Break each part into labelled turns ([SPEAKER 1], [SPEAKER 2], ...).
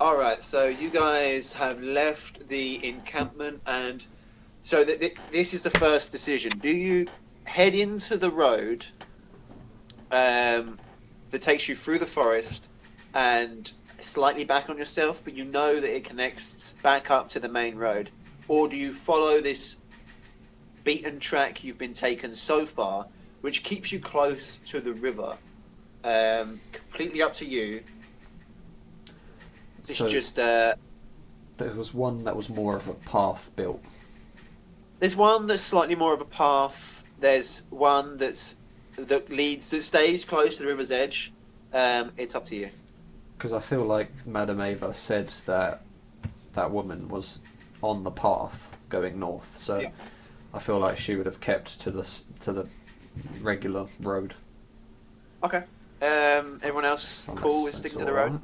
[SPEAKER 1] All right, so you guys have left the encampment, and so this is the first decision. Do you head into the road that takes you through the forest and slightly back on yourself, but you know that it connects back up to the main road, or do you follow this beaten track you've been taken so far, which keeps you close to the river? Completely up to you. It's
[SPEAKER 2] So
[SPEAKER 1] just
[SPEAKER 2] there was one that was more of a path built.
[SPEAKER 1] there's one that's slightly more of a path. There's one that stays close to the river's edge. It's up to you.
[SPEAKER 2] Because I feel like Madame Ava said that that woman was on the path going north, so
[SPEAKER 1] Yeah.
[SPEAKER 2] I feel like she would have kept to the regular road.
[SPEAKER 1] Okay. Everyone else
[SPEAKER 2] Unless
[SPEAKER 1] cool with
[SPEAKER 2] that's
[SPEAKER 1] sticking to the
[SPEAKER 2] alright.
[SPEAKER 1] road?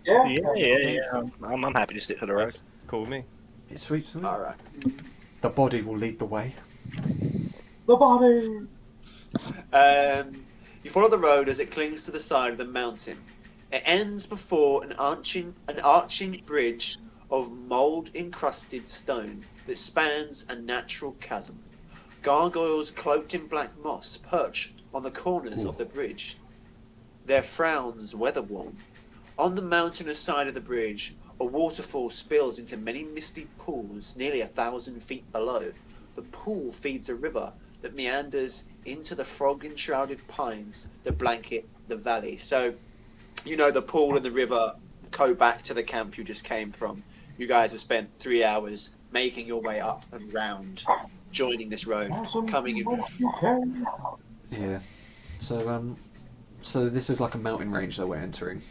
[SPEAKER 3] Yeah. I'm happy to stick to the road.
[SPEAKER 4] It's cool with me.
[SPEAKER 2] Yeah, sweet, sweet.
[SPEAKER 1] All right.
[SPEAKER 2] The body will lead the way.
[SPEAKER 5] The body!
[SPEAKER 1] You follow the road as it clings to the side of the mountain. It ends before an arching bridge of mold-encrusted stone that spans a natural chasm. Gargoyles cloaked in black moss perch on the corners of the bridge, their frowns weather-worn. On the mountainous side of the bridge, a waterfall spills into many misty pools nearly 1,000 feet below. The pool feeds a river that meanders into the frog-enshrouded pines that blanket the valley. So, you know, the pool and the river go back to the camp you just came from. You guys have spent 3 hours making your way up and round, joining this road, coming in.
[SPEAKER 2] Yeah. So this is like a mountain range that we're entering.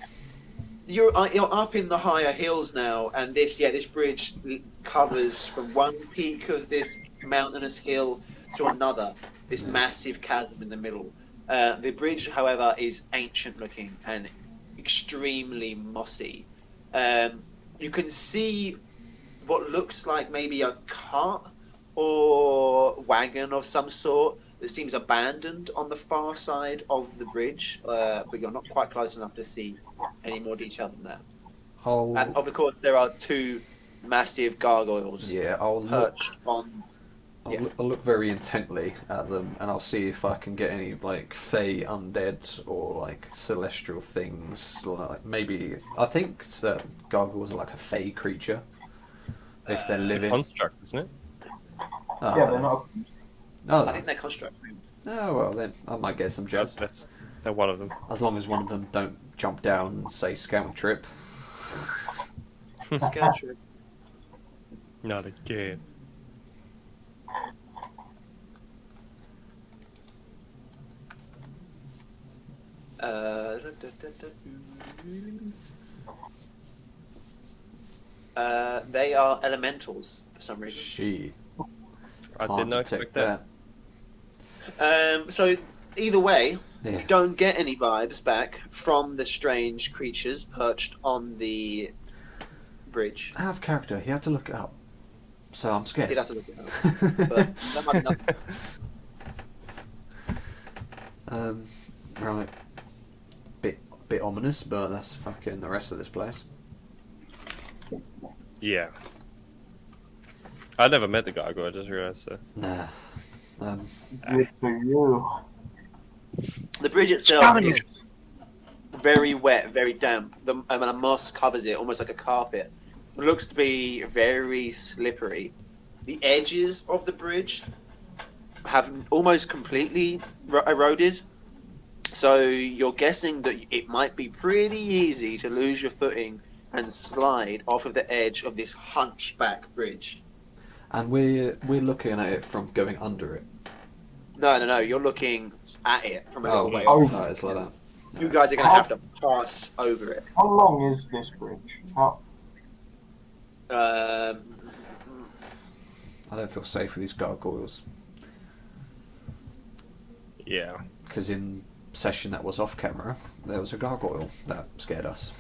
[SPEAKER 1] You're up in the higher hills now, and this bridge covers from one peak of this mountainous hill to another, this massive chasm in the middle. The bridge, however, is ancient looking and extremely mossy. You can see what looks like maybe a cart or wagon of some sort that seems abandoned on the far side of the bridge, but you're not quite close enough to see any more detail than that. And of course, there are two massive gargoyles
[SPEAKER 2] I'll look.
[SPEAKER 1] perched on.
[SPEAKER 2] I'll look very intently at them, and I'll see if I can get any like fey undead or like celestial things. Like maybe I think that gargoyles are like a fey creature if they're living.
[SPEAKER 4] Construct, isn't it?
[SPEAKER 2] Oh,
[SPEAKER 5] Yeah, they're not.
[SPEAKER 2] Oh,
[SPEAKER 1] I think they're constructs.
[SPEAKER 2] oh well, then I might get some jazz.
[SPEAKER 4] They're one of them.
[SPEAKER 2] As long as one of them don't jump down and say scout trip.
[SPEAKER 1] Scout.
[SPEAKER 4] Not again.
[SPEAKER 1] They are elementals for some reason.
[SPEAKER 2] She.
[SPEAKER 4] I did not expect that.
[SPEAKER 1] So either way,
[SPEAKER 2] Yeah.
[SPEAKER 1] you don't get any vibes back from the strange creatures perched on the bridge.
[SPEAKER 2] Out of character, he had to look it up. So I'm
[SPEAKER 1] I
[SPEAKER 2] scared.
[SPEAKER 1] did have to look it up, but that might be nothing.
[SPEAKER 2] Right. Bit ominous, but that's fucking the rest of this place.
[SPEAKER 4] Yeah. I never met the gargoyle, I just realised. So.
[SPEAKER 2] Nah.
[SPEAKER 5] Good for you.
[SPEAKER 1] The bridge itself is very wet, very damp. And a moss covers it, almost like a carpet. It looks to be very slippery. The edges of the bridge have almost completely eroded. So you're guessing that it might be pretty easy to lose your footing and slide off of the edge of this hunchback bridge.
[SPEAKER 2] And we're looking at it from going under it.
[SPEAKER 1] No. You're looking at it from a little way
[SPEAKER 5] Oh.
[SPEAKER 1] off.
[SPEAKER 2] No, it's like that.
[SPEAKER 1] You guys are going to have to pass over it.
[SPEAKER 5] How long is this bridge? How?
[SPEAKER 2] I don't feel safe with these gargoyles.
[SPEAKER 4] Yeah.
[SPEAKER 2] Because in session that was off camera, there was a gargoyle that scared us.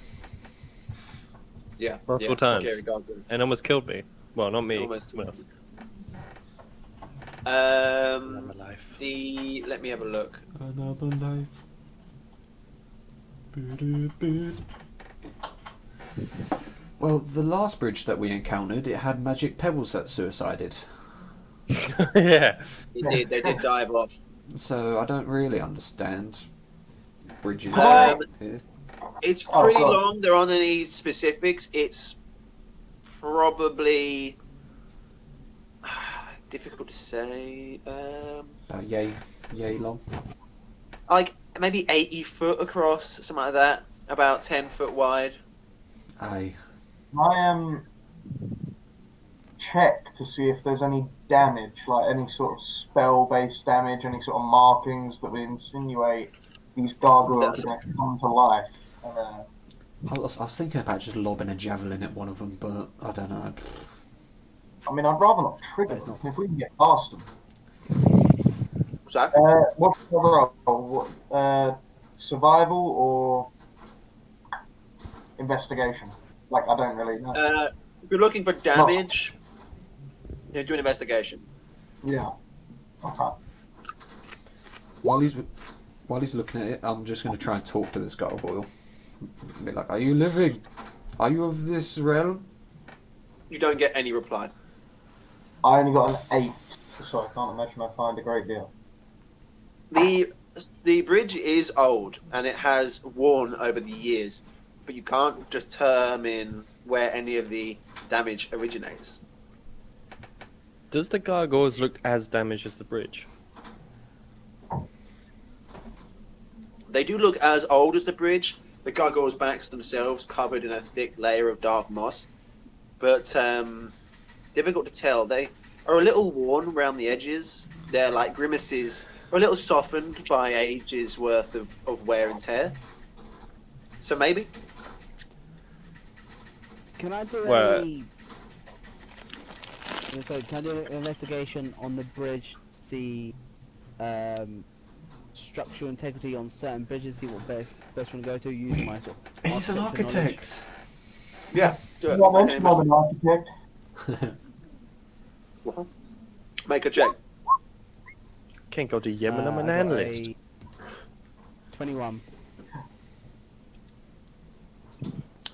[SPEAKER 1] Yeah.
[SPEAKER 4] Multiple times.
[SPEAKER 1] Scary gargoyle.
[SPEAKER 4] And almost killed me. Well, not me.
[SPEAKER 1] Almost.
[SPEAKER 4] Someone else.
[SPEAKER 1] Um,
[SPEAKER 4] life.
[SPEAKER 1] let me have a look.
[SPEAKER 2] Another life. Well, the last bridge that we encountered, it had magic pebbles that suicided.
[SPEAKER 4] Yeah.
[SPEAKER 1] They did dive off.
[SPEAKER 2] So I don't really understand bridges
[SPEAKER 1] Um,
[SPEAKER 2] here.
[SPEAKER 1] It's
[SPEAKER 5] Oh,
[SPEAKER 1] pretty
[SPEAKER 5] God.
[SPEAKER 1] long. There aren't any specifics. It's probably difficult to say.
[SPEAKER 2] Yay long.
[SPEAKER 1] Like maybe 80 foot across, something like that. About 10 foot wide.
[SPEAKER 2] Aye.
[SPEAKER 5] I check to see if there's any damage, like any sort of spell-based damage, any sort of markings that would insinuate these gargoyles are going to come to life.
[SPEAKER 2] I was thinking about just lobbing a javelin at one of them, but I don't know.
[SPEAKER 5] I mean, I'd rather not trigger them if we can get past them.
[SPEAKER 1] What's that?
[SPEAKER 5] What's the roll? Survival or investigation? Like, I don't really know.
[SPEAKER 1] If you're looking for damage, you do an investigation.
[SPEAKER 5] Yeah. Okay.
[SPEAKER 2] While he's looking at it, I'm just going to try and talk to this gargoyle. Be like, "Are you living? Are you of this realm?"
[SPEAKER 1] You don't get any reply.
[SPEAKER 5] I only got an 8, so I can't imagine I find a great deal.
[SPEAKER 1] The bridge is old and it has worn over the years, but you can't determine where any of the damage originates.
[SPEAKER 4] Does the gargoyles look as damaged as the bridge?
[SPEAKER 1] They do look as old as the bridge. The gargoyles' backs themselves covered in a thick layer of dark moss, but difficult to tell. They are a little worn around the edges. Their like grimaces are a little softened by ages worth of wear and tear. So maybe.
[SPEAKER 6] Can I do
[SPEAKER 4] Well,
[SPEAKER 6] can I do an investigation on the bridge to see structural integrity on certain bridges, see what best one to go to, use my sort of
[SPEAKER 2] He's an
[SPEAKER 6] architecture
[SPEAKER 2] architect.
[SPEAKER 1] Yeah. Do it.
[SPEAKER 5] Not mentioned I'm an architect.
[SPEAKER 1] Make a check.
[SPEAKER 4] Can't go to Yemen, I'm
[SPEAKER 6] I
[SPEAKER 4] an
[SPEAKER 6] got
[SPEAKER 4] analyst.
[SPEAKER 6] a 21.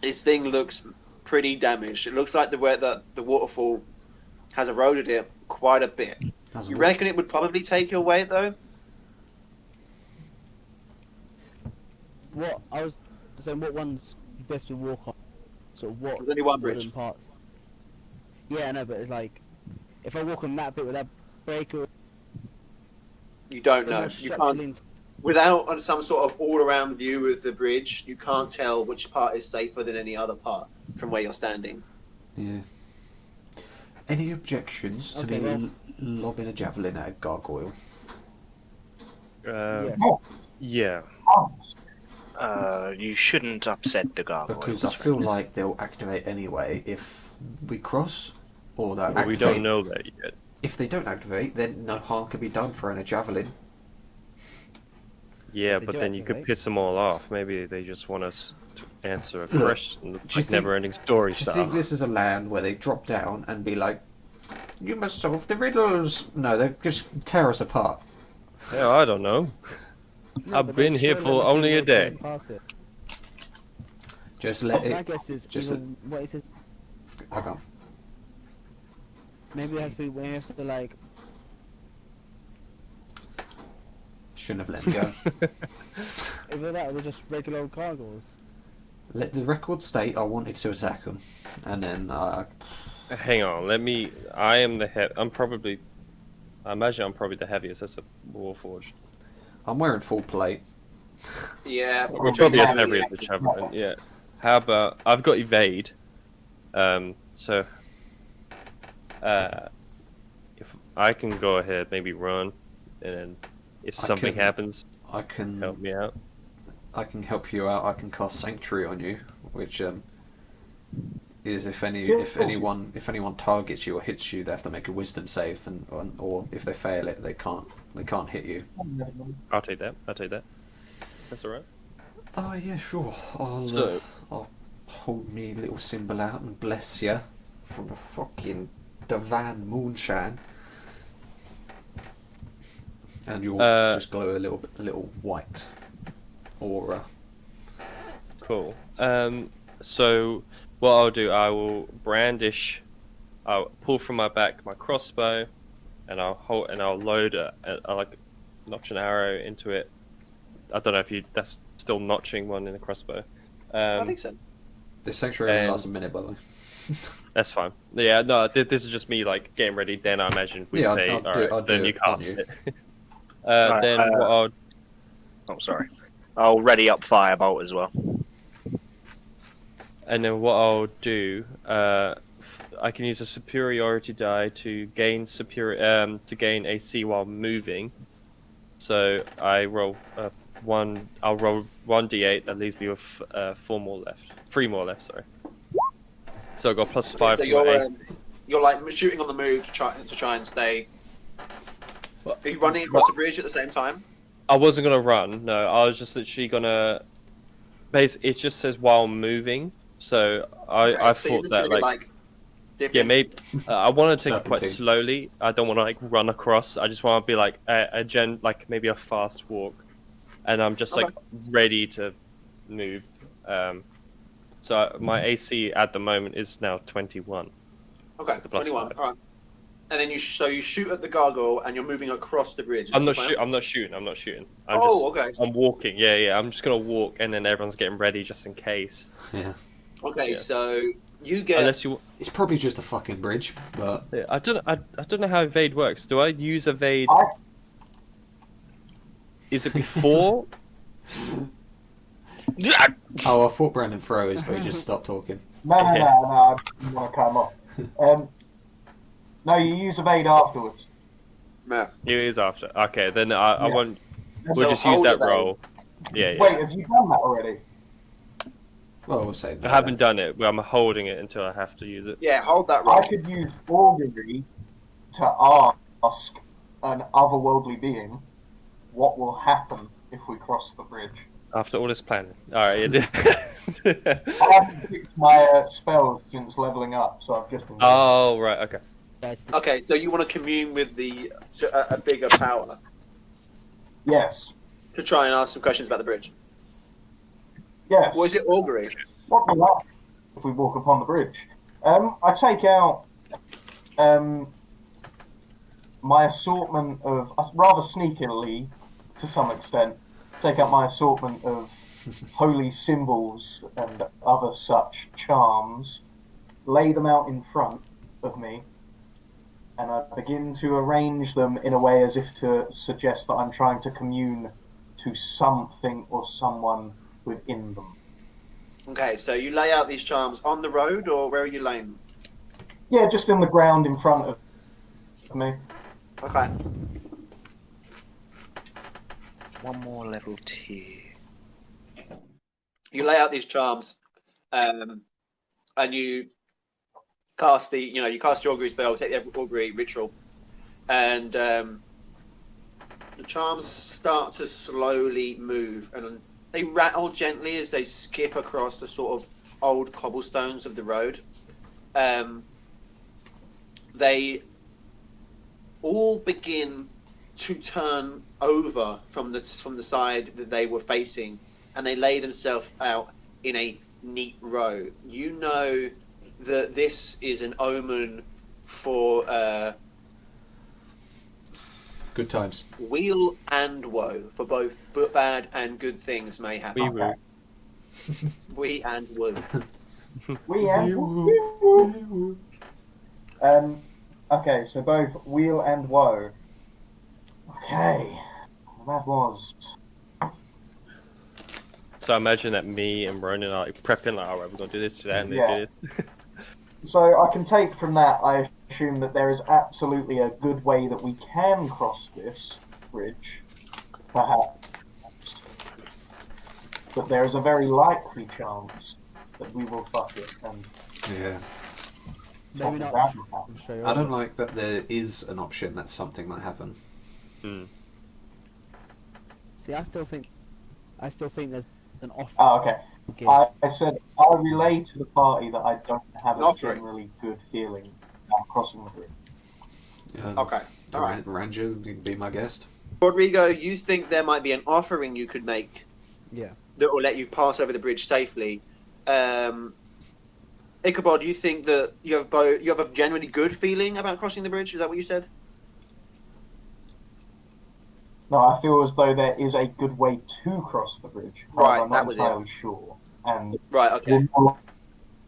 [SPEAKER 1] This thing looks pretty damaged. It looks like the waterfall has eroded it quite a bit.
[SPEAKER 2] That's
[SPEAKER 1] You
[SPEAKER 2] all.
[SPEAKER 1] reckon it would probably take your weight though?
[SPEAKER 6] What I was saying, what ones you best to walk on? Sort of what
[SPEAKER 1] There's only one
[SPEAKER 6] wooden
[SPEAKER 1] bridge.
[SPEAKER 6] parts? Yeah, I know, but it's like if I walk on that bit, would that break or?
[SPEAKER 1] You don't
[SPEAKER 6] or
[SPEAKER 1] know.
[SPEAKER 6] more
[SPEAKER 1] You
[SPEAKER 6] structurally
[SPEAKER 1] can't. Without some sort of all-around view of the bridge, you can't tell which part is safer than any other part from where you're standing.
[SPEAKER 2] Yeah. Any objections to
[SPEAKER 6] Okay,
[SPEAKER 2] me
[SPEAKER 6] well-
[SPEAKER 2] lobbing a javelin at a gargoyle?
[SPEAKER 6] Yes.
[SPEAKER 4] Yeah.
[SPEAKER 3] You shouldn't upset the gargoyles.
[SPEAKER 2] Because I feel like they'll activate anyway if we cross, or they'll
[SPEAKER 4] But
[SPEAKER 2] activate.
[SPEAKER 4] we don't know that yet.
[SPEAKER 2] If they don't activate, then no harm can be done throwing a javelin.
[SPEAKER 4] Yeah,
[SPEAKER 6] They
[SPEAKER 4] but
[SPEAKER 6] do
[SPEAKER 4] then you could
[SPEAKER 6] activate.
[SPEAKER 4] piss them all off. Maybe they just want us to answer a
[SPEAKER 2] Look,
[SPEAKER 4] question,
[SPEAKER 2] do you
[SPEAKER 4] like
[SPEAKER 2] think-
[SPEAKER 4] never-ending story
[SPEAKER 2] Do you
[SPEAKER 4] style.
[SPEAKER 2] think this is a land where they drop down and be like, "You must solve the riddles"? No, they just tear us apart.
[SPEAKER 4] Yeah, I don't know.
[SPEAKER 6] No,
[SPEAKER 4] I've
[SPEAKER 6] but
[SPEAKER 4] been
[SPEAKER 6] then
[SPEAKER 4] here
[SPEAKER 6] surely
[SPEAKER 4] for
[SPEAKER 6] we can
[SPEAKER 4] only a
[SPEAKER 6] go
[SPEAKER 4] day.
[SPEAKER 6] past it.
[SPEAKER 2] Just let
[SPEAKER 6] My
[SPEAKER 2] it.
[SPEAKER 6] guess is
[SPEAKER 2] just
[SPEAKER 6] either, what is it?
[SPEAKER 2] I can't.
[SPEAKER 6] Maybe it has to be when you have to like.
[SPEAKER 2] Shouldn't have let him go.
[SPEAKER 6] Either that or they're just regular old gargoyles.
[SPEAKER 2] Let the record state I wanted to attack them, and then
[SPEAKER 4] Hang on, let me. I am the I'm probably. I imagine I'm probably the heaviest. That's a warforged.
[SPEAKER 2] I'm wearing full plate.
[SPEAKER 1] Yeah,
[SPEAKER 4] We're probably as heavy as the javelin. Yeah. How about I've got evade. So. If I can go ahead, maybe run, and then if
[SPEAKER 2] I
[SPEAKER 4] something
[SPEAKER 2] can-
[SPEAKER 4] happens,
[SPEAKER 2] I can
[SPEAKER 4] help me out.
[SPEAKER 2] I can help you out. I can cast Sanctuary on you, which is if anyone targets you or hits you, they have to make a Wisdom save, or if they fail it, they can't hit you.
[SPEAKER 4] I'll take that. That's alright.
[SPEAKER 2] Oh yeah, sure.
[SPEAKER 4] So-
[SPEAKER 2] I'll hold me little symbol out and bless you from a fucking divine moonshine, and you'll just glow a little white aura.
[SPEAKER 4] Cool. So what I'll do, I will brandish. I'll pull from my back my crossbow, and I'll load like notch an arrow into it. I don't know if that's still notching one in a crossbow.
[SPEAKER 1] I think so.
[SPEAKER 2] This sanctuary only
[SPEAKER 4] And-
[SPEAKER 2] lasts a minute, by the way.
[SPEAKER 4] That's fine. Yeah, no, this is just me like getting ready. Then I imagine we
[SPEAKER 2] Yeah,
[SPEAKER 4] say,
[SPEAKER 2] I'll
[SPEAKER 4] all
[SPEAKER 2] do-
[SPEAKER 4] right,
[SPEAKER 2] I'll
[SPEAKER 4] then
[SPEAKER 2] do
[SPEAKER 4] you
[SPEAKER 2] it on
[SPEAKER 4] cast
[SPEAKER 2] you.
[SPEAKER 4] it.
[SPEAKER 3] Right,
[SPEAKER 4] Then what I'll
[SPEAKER 3] Oh, sorry. I'll ready up firebolt as well.
[SPEAKER 4] And then what I'll do, I can use a superiority die to gain AC while moving. So I roll one. I'll roll 1d8. That leaves me with 4 more left. 3 more left. Sorry. So I got +5
[SPEAKER 1] So
[SPEAKER 4] to my AC.
[SPEAKER 1] you're like shooting on the move to try and stay. Are you running across the bridge at the same time?
[SPEAKER 4] I wasn't gonna run. No, I was just literally gonna. Basically, it just says while moving. So I
[SPEAKER 1] Okay, so you're
[SPEAKER 4] thought
[SPEAKER 1] just
[SPEAKER 4] that
[SPEAKER 1] gonna be,
[SPEAKER 4] like.
[SPEAKER 1] dipping.
[SPEAKER 4] Yeah, maybe I want to take it quite
[SPEAKER 2] Serpentine.
[SPEAKER 4] slowly. I don't want to like run across. I just want to be like like maybe a fast walk, and I'm just like ready to move. So my AC at the moment is now 21.
[SPEAKER 1] Okay,
[SPEAKER 4] the plus
[SPEAKER 1] 21.
[SPEAKER 4] 5.
[SPEAKER 1] All right. And then you shoot at the gargoyle, and you're moving across the bridge.
[SPEAKER 4] I'm not
[SPEAKER 1] Plan?
[SPEAKER 4] shooting. I'm not shooting.
[SPEAKER 1] Okay.
[SPEAKER 4] I'm walking. Yeah. I'm just gonna walk, and then everyone's getting ready just in case.
[SPEAKER 2] Yeah.
[SPEAKER 1] Okay,
[SPEAKER 4] Yeah.
[SPEAKER 1] so you get.
[SPEAKER 4] Unless you.
[SPEAKER 2] It's probably just a fucking bridge, but
[SPEAKER 4] Yeah, I don't know how evade works. Do I use evade? Is it before?
[SPEAKER 2] oh, I thought Brandon froze, but he just stopped talking.
[SPEAKER 5] No, I didn't want to cut him off. No, you use evade afterwards.
[SPEAKER 1] Yeah.
[SPEAKER 4] It is after. Okay, then I
[SPEAKER 5] Yeah.
[SPEAKER 4] won't.
[SPEAKER 5] So
[SPEAKER 4] We'll just use
[SPEAKER 1] hold
[SPEAKER 4] that
[SPEAKER 1] evade.
[SPEAKER 4] roll. Yeah.
[SPEAKER 5] Wait, have you done that already?
[SPEAKER 2] Well, we'll say
[SPEAKER 4] I haven't done it, but I'm holding it until I have to use it.
[SPEAKER 1] Yeah, hold that
[SPEAKER 5] I
[SPEAKER 1] roll.
[SPEAKER 5] could use augury to ask an otherworldly being what will happen if we cross the bridge.
[SPEAKER 4] After all this planning. Alright,
[SPEAKER 5] I haven't picked my spells since leveling up, so I've just been.
[SPEAKER 4] Oh, right, okay.
[SPEAKER 6] Guys,
[SPEAKER 1] Okay, so you want to commune with a bigger power
[SPEAKER 5] Yes.
[SPEAKER 1] to try and ask some questions about the bridge.
[SPEAKER 5] Yes.
[SPEAKER 1] Or is it augury?
[SPEAKER 5] What will happen if we walk upon the bridge? I take out my assortment of, rather sneakily to some extent, take out my assortment of holy symbols and other such charms, lay them out in front of me, and I begin to arrange them in a way as if to suggest that I'm trying to commune to something or someone within them.
[SPEAKER 1] Okay, so you lay out these charms on the road, or where are you laying them?
[SPEAKER 5] Yeah, just in the ground in front of me.
[SPEAKER 1] Okay.
[SPEAKER 3] One more level 2.
[SPEAKER 1] You lay out these charms, and you cast you cast your augury spell, take the augury ritual, and the charms start to slowly move, and they rattle gently as they skip across the sort of old cobblestones of the road. They all begin to turn over from the side that they were facing, and they lay themselves out in a neat row. You know that this is an omen for
[SPEAKER 2] Good times.
[SPEAKER 1] weal and woe, for both bad and good things may happen.
[SPEAKER 4] We will.
[SPEAKER 1] We and woe.
[SPEAKER 5] Okay, so both weal and woe. Okay, that was.
[SPEAKER 4] So I imagine that me and Ronan are like, prepping, like, alright, we're gonna do this, and
[SPEAKER 5] Yeah.
[SPEAKER 4] do this.
[SPEAKER 5] So I can take from that, I assume that there is absolutely a good way that we can cross this bridge, perhaps. But there is a very likely chance that we will fuck it and
[SPEAKER 2] Yeah.
[SPEAKER 6] maybe
[SPEAKER 5] something
[SPEAKER 6] not.
[SPEAKER 5] bad will happen.
[SPEAKER 6] Straight
[SPEAKER 2] I don't
[SPEAKER 6] over.
[SPEAKER 2] like that there is an option that something might happen.
[SPEAKER 6] See, I still think there's an offer.
[SPEAKER 5] Oh, okay.
[SPEAKER 6] gift.
[SPEAKER 5] I said I relay to the party that I don't have a
[SPEAKER 1] Offering.
[SPEAKER 5] generally good feeling about crossing the bridge.
[SPEAKER 1] Okay, all right.
[SPEAKER 2] Ranger, you can be my guest.
[SPEAKER 1] Rodrigo, you think there might be an offering you could make
[SPEAKER 6] Yeah.
[SPEAKER 1] that will let you pass over the bridge safely. Ichabod, you think that you have a genuinely good feeling about crossing the bridge? Is that what you said?
[SPEAKER 5] No, I feel as though there is a good way to cross the bridge. However,
[SPEAKER 1] Right,
[SPEAKER 5] I'm
[SPEAKER 1] that
[SPEAKER 5] not
[SPEAKER 1] was it.
[SPEAKER 5] entirely sure. And
[SPEAKER 1] Right. Okay.
[SPEAKER 5] will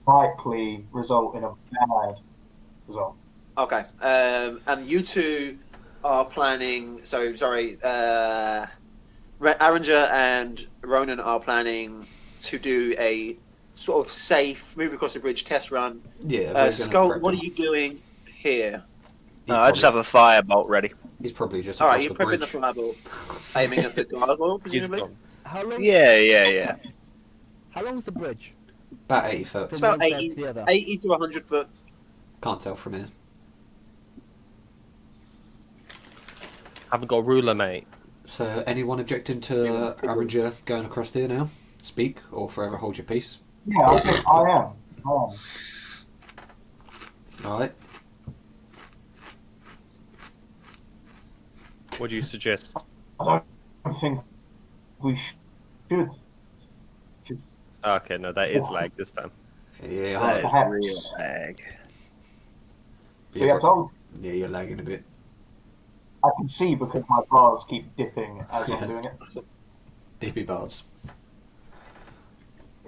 [SPEAKER 5] more likely result in a bad result.
[SPEAKER 1] Okay. And you two are planning. So sorry. Arranger and Ronan are planning to do a sort of safe move across the bridge test run.
[SPEAKER 2] Yeah, we're gonna
[SPEAKER 1] Skull,
[SPEAKER 2] prep
[SPEAKER 1] what are
[SPEAKER 2] him.
[SPEAKER 1] you doing here?
[SPEAKER 3] I just have a firebolt ready.
[SPEAKER 2] He's probably just
[SPEAKER 1] All right,
[SPEAKER 2] across
[SPEAKER 1] you're
[SPEAKER 2] the
[SPEAKER 1] prepping
[SPEAKER 2] bridge.
[SPEAKER 1] the fireball, aiming at the gargoyle,
[SPEAKER 4] He's
[SPEAKER 1] presumably.
[SPEAKER 4] gone.
[SPEAKER 6] How long?
[SPEAKER 3] Yeah.
[SPEAKER 6] How long is the bridge
[SPEAKER 2] About 80 foot.
[SPEAKER 6] from
[SPEAKER 1] It's about
[SPEAKER 6] one side
[SPEAKER 1] 80,
[SPEAKER 6] to the other?
[SPEAKER 1] 80 to 100 foot.
[SPEAKER 2] Can't tell from here.
[SPEAKER 4] Haven't got a ruler, mate.
[SPEAKER 2] So, anyone objecting to Arranger going across here now? Speak or forever hold your peace.
[SPEAKER 5] Yeah, I think I am.
[SPEAKER 2] Alright.
[SPEAKER 4] What do you suggest?
[SPEAKER 5] I don't think we should.
[SPEAKER 4] Okay, no, that is lag this time.
[SPEAKER 2] Yeah,
[SPEAKER 3] That is
[SPEAKER 5] Perhaps.
[SPEAKER 3] real lag.
[SPEAKER 5] See, I told
[SPEAKER 2] yeah, you're lagging a bit.
[SPEAKER 5] I can see because my bars keep dipping as
[SPEAKER 2] Yeah.
[SPEAKER 5] I'm doing it.
[SPEAKER 2] DP bars.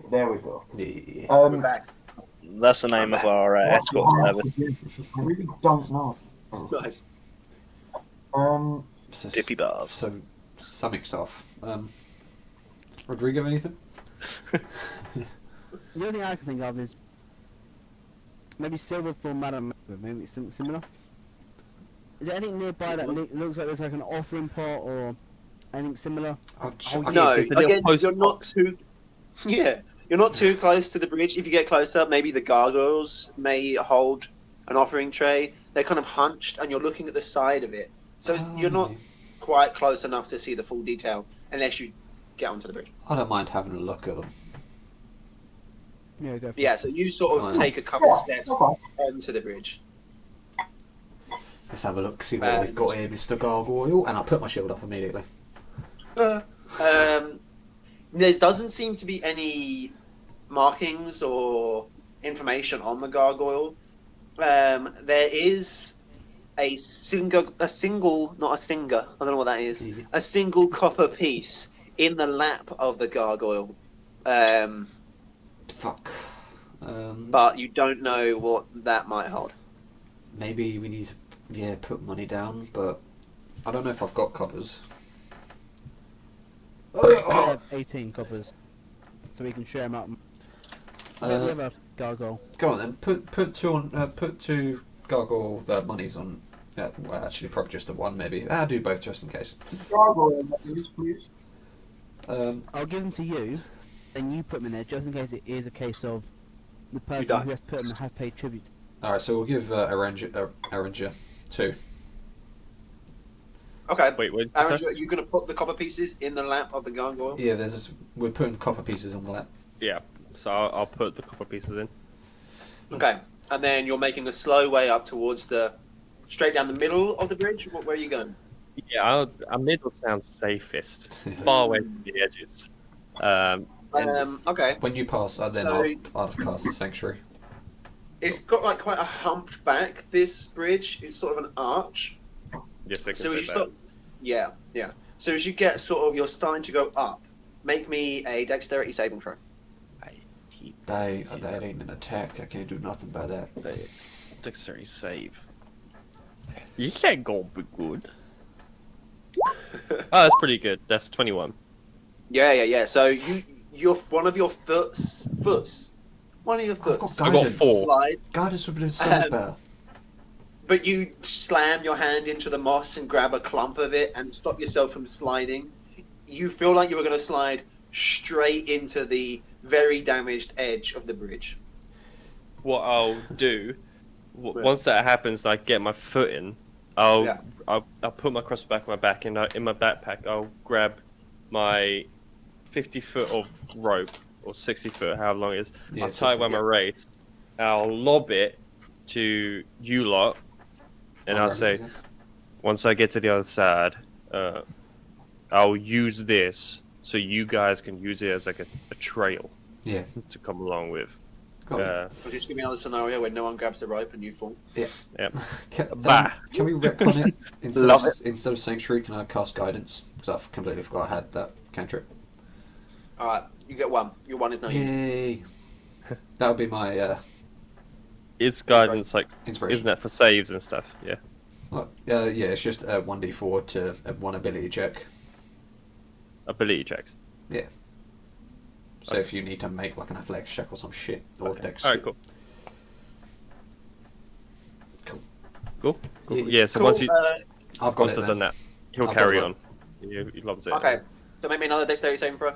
[SPEAKER 5] There we go.
[SPEAKER 2] Yeah.
[SPEAKER 1] We're back.
[SPEAKER 3] That's the name of our escort service.
[SPEAKER 5] I really don't know.
[SPEAKER 1] Nice.
[SPEAKER 2] So,
[SPEAKER 3] Dippy bars.
[SPEAKER 2] So, something's off. Rodrigo, anything?
[SPEAKER 6] The only thing I can think of is maybe silver for Madam. Maybe it's something similar. Is there anything nearby that looks like there's like an offering pot or anything similar?
[SPEAKER 2] Oh,
[SPEAKER 4] yeah.
[SPEAKER 1] No,
[SPEAKER 4] it's a little
[SPEAKER 1] again,
[SPEAKER 4] post
[SPEAKER 1] you're not
[SPEAKER 4] box.
[SPEAKER 1] too. Yeah, you're not too close to the bridge. If you get closer, maybe the gargoyles may hold an offering tray. They're kind of hunched, and you're looking at the side of it, so you're not quite close enough to see the full detail unless you get onto the bridge.
[SPEAKER 2] I don't mind having a look at them.
[SPEAKER 6] Yeah, go for
[SPEAKER 1] Yeah,
[SPEAKER 6] it.
[SPEAKER 1] so you sort of
[SPEAKER 2] Fine.
[SPEAKER 1] take a couple
[SPEAKER 5] Yeah,
[SPEAKER 1] steps
[SPEAKER 5] okay.
[SPEAKER 1] onto the bridge.
[SPEAKER 2] Let's have a look, see what we've got here, Mr. Gargoyle, and I'll put my shield up immediately.
[SPEAKER 1] There doesn't seem to be any markings or information on the gargoyle. There is a single, not a singer. I don't know what that is.
[SPEAKER 2] Mhm.
[SPEAKER 1] A single copper piece in the lap of the gargoyle,
[SPEAKER 2] Fuck.
[SPEAKER 1] but you don't know what that might hold.
[SPEAKER 2] Maybe we need to, put money down, but I don't know if I've got coppers.
[SPEAKER 6] I have 18 coppers, so we can share them out.
[SPEAKER 2] Uh,
[SPEAKER 6] We have a gargoyle.
[SPEAKER 2] Go on then. Put two on. Put two gargoyle monies on. Well, actually, probably just the one. Maybe I'll do both just in case.
[SPEAKER 5] Gargoyle, please.
[SPEAKER 6] I'll give them to you, then you put them in there, just in case it is a case of the person
[SPEAKER 1] die.
[SPEAKER 6] who has put them has paid tribute.
[SPEAKER 2] All right, so we'll give Arranger two.
[SPEAKER 1] Okay.
[SPEAKER 4] Wait, wait.
[SPEAKER 1] Aaron, are you going to put the copper pieces in the lap of the gargoyle?
[SPEAKER 2] Yeah, we're putting copper pieces on the lap.
[SPEAKER 4] Yeah, so I'll put the copper pieces in.
[SPEAKER 1] Okay. And then you're making a slow way up towards straight down the middle of the bridge? Where are you going?
[SPEAKER 4] Yeah, our middle sounds safest, far away from the edges.
[SPEAKER 1] Okay.
[SPEAKER 2] When you pass, then
[SPEAKER 1] So-
[SPEAKER 2] I'll cast the sanctuary.
[SPEAKER 1] It's got like quite a humped back, this bridge. It's sort of an arch.
[SPEAKER 4] Yes, I can
[SPEAKER 1] So as
[SPEAKER 4] say
[SPEAKER 1] you
[SPEAKER 4] that.
[SPEAKER 1] start, yeah. So as you get you're starting to go up. Make me a dexterity saving throw.
[SPEAKER 2] That ain't an attack. I can't do nothing by that.
[SPEAKER 4] Dexterity save. You can't go be good. Oh, that's pretty good. That's 21.
[SPEAKER 1] Yeah. So you're one of your foots. One of your
[SPEAKER 2] I've got
[SPEAKER 1] foots
[SPEAKER 4] I got
[SPEAKER 2] guidance.
[SPEAKER 4] 4.
[SPEAKER 1] slides,
[SPEAKER 2] Guidance would have been so much better.
[SPEAKER 1] but you slam your hand into the moss and grab a clump of it and stop yourself from sliding. You feel like you were going to slide straight into the very damaged edge of the bridge.
[SPEAKER 4] What I'll do, once that happens, I get my foot in. I'll put my cross back on my back, and in my backpack, I'll grab my 50 foot of rope, or 60 foot, however long it is.
[SPEAKER 2] Yeah,
[SPEAKER 4] I'll tie it around my waist, and I'll lob it to you lot, and I'll say, once I get to the other side, I'll use this so you guys can use it as like a trail
[SPEAKER 2] Yeah.
[SPEAKER 4] to come along with.
[SPEAKER 2] Got it.
[SPEAKER 1] Or just give me another scenario where no one grabs the rope and you fall.
[SPEAKER 2] Can we retcon it
[SPEAKER 3] Love it.
[SPEAKER 2] instead of Sanctuary? Can I cast Guidance? Because I've completely forgot I had that cantrip.
[SPEAKER 1] Alright, you get one. Your one is not used.
[SPEAKER 2] Yay! That would be my
[SPEAKER 4] Is guidance like?
[SPEAKER 2] inspiration.
[SPEAKER 4] Isn't that for saves and stuff? Yeah.
[SPEAKER 2] Well, yeah, it's just a 1d4 to one ability check.
[SPEAKER 4] Ability checks.
[SPEAKER 2] Yeah. So if you need to make like an athletics check or some shit, or dex
[SPEAKER 4] Alright,
[SPEAKER 2] shit.
[SPEAKER 4] cool.
[SPEAKER 2] Cool.
[SPEAKER 4] Cool. Cool.
[SPEAKER 2] Yeah.
[SPEAKER 4] Yeah. So
[SPEAKER 1] Cool,
[SPEAKER 4] once you
[SPEAKER 2] I've got
[SPEAKER 4] once
[SPEAKER 2] it
[SPEAKER 4] I've
[SPEAKER 2] then.
[SPEAKER 4] done that, he'll
[SPEAKER 2] I've
[SPEAKER 4] carry
[SPEAKER 2] got
[SPEAKER 4] on. He loves it.
[SPEAKER 1] okay. So make me another dexterity saving throw.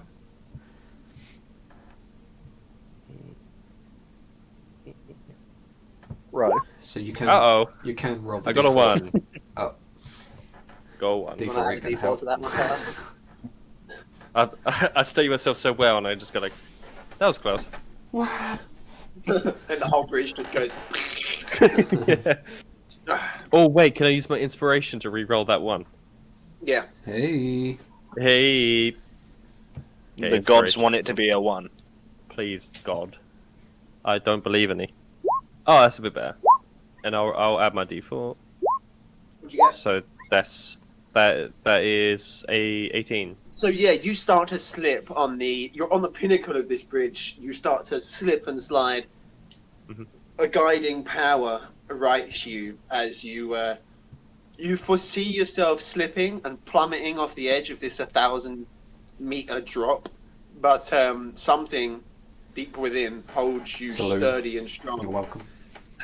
[SPEAKER 3] Right.
[SPEAKER 2] So you can you can roll the
[SPEAKER 4] I got a
[SPEAKER 2] d4.
[SPEAKER 4] 1.
[SPEAKER 2] Oh.
[SPEAKER 4] Go 1.
[SPEAKER 2] D4
[SPEAKER 1] You want
[SPEAKER 2] ain't
[SPEAKER 1] to add a
[SPEAKER 2] gonna
[SPEAKER 1] d4
[SPEAKER 2] help.
[SPEAKER 1] to that one, Tyler?
[SPEAKER 4] I study myself so well, and I just go like, that was close.
[SPEAKER 1] And the whole bridge just goes.
[SPEAKER 4] Oh wait, can I use my inspiration to re-roll that one?
[SPEAKER 1] Yeah.
[SPEAKER 2] Hey.
[SPEAKER 4] Hey. Okay,
[SPEAKER 3] The gods
[SPEAKER 4] inspiration.
[SPEAKER 3] want it to be a 1.
[SPEAKER 4] Please, God. I don't believe any. Oh, that's a bit better. And I'll add my d4.
[SPEAKER 1] What'd you get?
[SPEAKER 4] So that is a 18.
[SPEAKER 1] So yeah, you start to slip on the. You're on the pinnacle of this bridge. You start to slip and slide.
[SPEAKER 4] Mhm.
[SPEAKER 1] A guiding power writes you as you foresee yourself slipping and plummeting off the edge of this 1,000-meter drop, but something deep within holds you
[SPEAKER 2] Salute.
[SPEAKER 1] sturdy and
[SPEAKER 2] You're
[SPEAKER 1] strong.
[SPEAKER 2] welcome.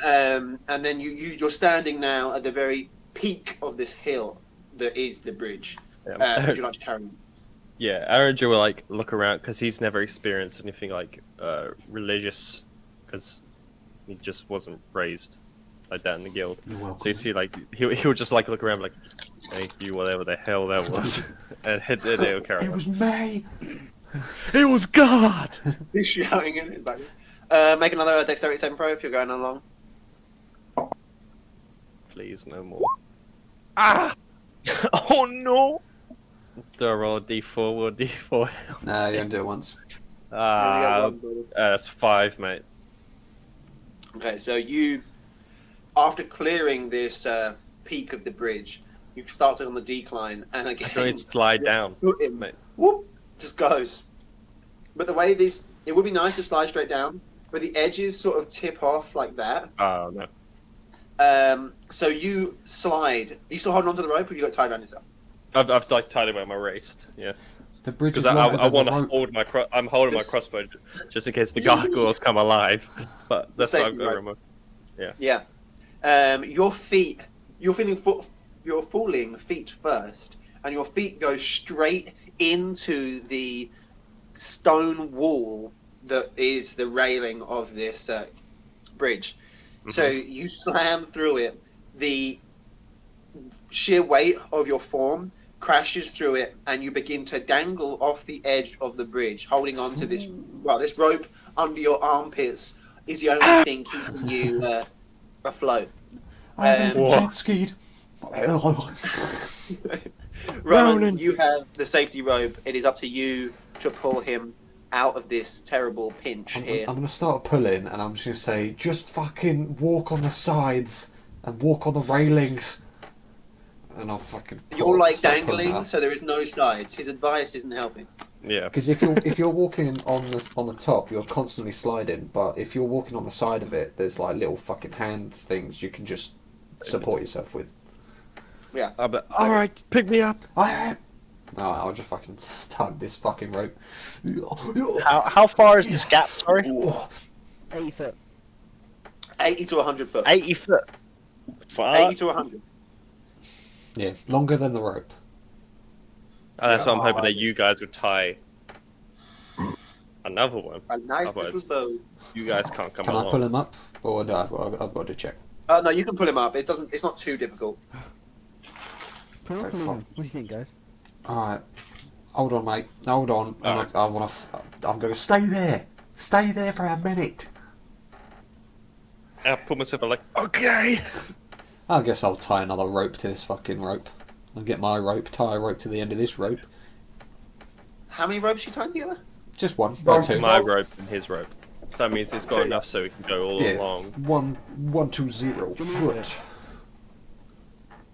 [SPEAKER 1] And then you're standing now at the very peak of this hill that is the bridge.
[SPEAKER 4] Yeah.
[SPEAKER 1] Would you like to carry on?
[SPEAKER 4] Yeah, Arranger will like look around because he's never experienced anything like religious, because he just wasn't raised like that in the guild.
[SPEAKER 2] You're welcome.
[SPEAKER 4] So you see, like he'll just like look around like, thank you, whatever the hell that was, and he'll carry
[SPEAKER 2] It
[SPEAKER 4] on.
[SPEAKER 2] was me.
[SPEAKER 4] It was God.
[SPEAKER 1] He's shouting in his back. Make another dexterity saving throw if you're going along.
[SPEAKER 4] Please, no more. Ah!
[SPEAKER 3] Oh no!
[SPEAKER 4] Do I roll a d4 or a d4?
[SPEAKER 2] Nah, you only do it once.
[SPEAKER 1] You only get
[SPEAKER 4] Ah,
[SPEAKER 1] one, buddy.
[SPEAKER 4] that's 5, mate.
[SPEAKER 1] Okay, so you, after clearing this peak of the bridge, you started on the decline, and
[SPEAKER 4] I
[SPEAKER 1] again,
[SPEAKER 4] can only slide down,
[SPEAKER 1] foot in,
[SPEAKER 4] mate.
[SPEAKER 1] whoop, just goes. But the way this, it would be nice to slide straight down, but the edges sort of tip off like that.
[SPEAKER 4] Oh no.
[SPEAKER 1] So you slide. Are you still holding onto the rope, or you got tied around yourself?
[SPEAKER 4] I've like tied it around my waist. Yeah.
[SPEAKER 2] The bridge is
[SPEAKER 4] Because
[SPEAKER 2] longer
[SPEAKER 4] I
[SPEAKER 2] than
[SPEAKER 4] want
[SPEAKER 2] the
[SPEAKER 4] to
[SPEAKER 2] rope.
[SPEAKER 4] hold my I'm holding my
[SPEAKER 1] This-
[SPEAKER 4] crossbow just in case the gargoyles come alive. But that's what I've got to
[SPEAKER 1] Safety
[SPEAKER 4] remember.
[SPEAKER 1] Yeah. Your feet. You're You're falling feet first, and your feet go straight into the stone wall that is the railing of this bridge. So you slam through it. The sheer weight of your form crashes through it, and you begin to dangle off the edge of the bridge, holding on to this. Well, this rope under your armpits is the only thing keeping you afloat.
[SPEAKER 2] I haven't
[SPEAKER 4] Whoa.
[SPEAKER 2] jet skied.
[SPEAKER 1] Ronan, you have the safety rope. It is up to you to pull him out of this terrible pinch here.
[SPEAKER 2] I'm gonna start pulling, and I'm just gonna say, just fucking walk on the sides and walk on the railings, and I'll fucking.
[SPEAKER 1] You're like
[SPEAKER 2] start pulling
[SPEAKER 1] dangling,
[SPEAKER 2] out.
[SPEAKER 1] so there is no sides. His advice isn't helping.
[SPEAKER 4] Yeah.
[SPEAKER 2] Because if you're walking on the top, you're constantly sliding. But if you're walking on the side of it, there's like little fucking hand things you can just support yourself with.
[SPEAKER 1] Yeah.
[SPEAKER 4] All right, pick me up.
[SPEAKER 2] I'll just fucking tug this fucking rope.
[SPEAKER 3] How far is this gap? Sorry,
[SPEAKER 6] 80 foot.
[SPEAKER 1] 80 to 100 foot.
[SPEAKER 3] 80 foot.
[SPEAKER 1] 80 to 100.
[SPEAKER 2] Yeah, longer than the rope.
[SPEAKER 4] And that's what I'm hoping that you guys would tie another one.
[SPEAKER 1] A nice
[SPEAKER 4] Otherwise-
[SPEAKER 1] little bow.
[SPEAKER 4] You guys can't come
[SPEAKER 2] Can
[SPEAKER 4] along.
[SPEAKER 2] I pull him up, or no, I've got to check?
[SPEAKER 1] No, you can pull him up. It's not too difficult.
[SPEAKER 6] Put on,
[SPEAKER 2] Very
[SPEAKER 6] put on.
[SPEAKER 2] fun.
[SPEAKER 6] What do you think, guys?
[SPEAKER 2] All right, hold on, mate. Hold on.
[SPEAKER 4] Alright.
[SPEAKER 2] I'm going to stay there. Stay there for a minute.
[SPEAKER 4] I put myself like, okay.
[SPEAKER 2] I guess I'll tie another rope to this fucking rope. I'll get my rope, tie a rope to the end of this rope.
[SPEAKER 1] How many ropes you tied together?
[SPEAKER 2] Just one,
[SPEAKER 5] Right.
[SPEAKER 2] or two.
[SPEAKER 4] My rope and his rope. So that means it's got enough so we can go all
[SPEAKER 2] Yeah.
[SPEAKER 4] along.
[SPEAKER 2] 120
[SPEAKER 6] Do you want me to do
[SPEAKER 2] foot.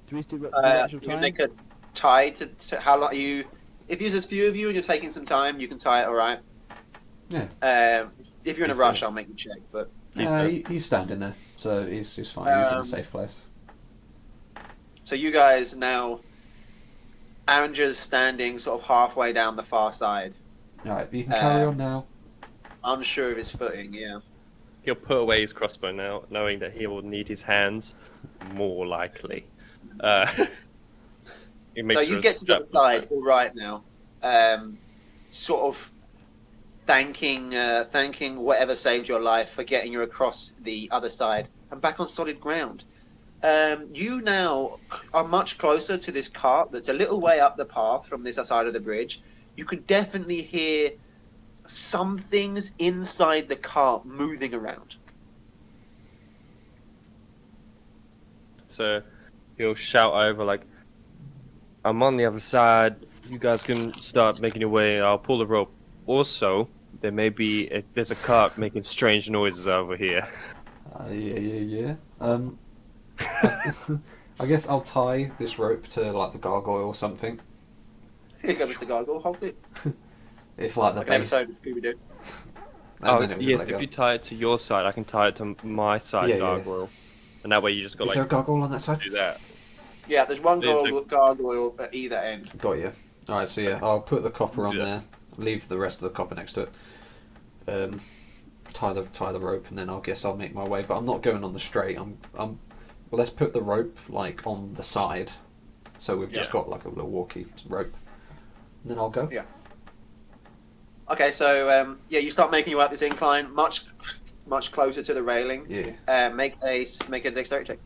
[SPEAKER 6] Do we still got the actual
[SPEAKER 1] You
[SPEAKER 6] time?
[SPEAKER 1] make a tie to how long you. If there's a few of you and you're taking some time, you can tie it. All right.
[SPEAKER 2] Yeah.
[SPEAKER 1] If you're in a rush, I'll make you check. But
[SPEAKER 2] He's standing there, so he's fine. He's in a safe place.
[SPEAKER 1] so you guys now, Aranger's standing sort of halfway down the far side,
[SPEAKER 2] Alright, you can carry on now.
[SPEAKER 1] unsure of his footing. Yeah.
[SPEAKER 4] He'll put away his crossbow now, knowing that he will need his hands, more likely. He makes
[SPEAKER 1] So
[SPEAKER 4] sure
[SPEAKER 1] you
[SPEAKER 4] his
[SPEAKER 1] get to the
[SPEAKER 4] strap
[SPEAKER 1] other
[SPEAKER 4] is
[SPEAKER 1] side,
[SPEAKER 4] tight.
[SPEAKER 1] all right now, sort of thanking whatever saved your life for getting you across the other side and back on solid ground. You now are much closer to this cart that's a little way up the path from this side of the bridge. You can definitely hear some things inside the cart moving around.
[SPEAKER 4] So he'll shout over like, "I'm on the other side. You guys can start making your way. I'll pull the rope. Also, there's a cart making strange noises over here."
[SPEAKER 2] Yeah. I guess I'll tie this rope to like the gargoyle or something.
[SPEAKER 1] Here goes Mr. Gargoyle, hold it.
[SPEAKER 2] If like the
[SPEAKER 1] Like an
[SPEAKER 2] base,
[SPEAKER 1] episode of Scooby-Doo.
[SPEAKER 2] and then it would
[SPEAKER 4] yes.
[SPEAKER 2] let
[SPEAKER 4] If
[SPEAKER 2] go.
[SPEAKER 4] you tie it to your side, I can tie it to my side,
[SPEAKER 2] Yeah, yeah.
[SPEAKER 4] gargoyle, and that way you just got
[SPEAKER 2] Is there a
[SPEAKER 4] like
[SPEAKER 2] gargoyle on that side?
[SPEAKER 4] do that.
[SPEAKER 1] Yeah, there's one
[SPEAKER 4] There's
[SPEAKER 1] gargoyle at either end.
[SPEAKER 2] Got you. Alright, so yeah, I'll put the copper on
[SPEAKER 4] Yeah.
[SPEAKER 2] there, leave the rest of the copper next to it, tie the rope, and then I'll make my way. But I'm not going on the straight. Well, let's put the rope like on the side, so we've just
[SPEAKER 4] Yeah.
[SPEAKER 2] got like a little walkie rope, and then I'll go.
[SPEAKER 1] Yeah. Okay, so you start making your way up this incline, much closer to the railing.
[SPEAKER 2] Yeah.
[SPEAKER 1] Make a dexterity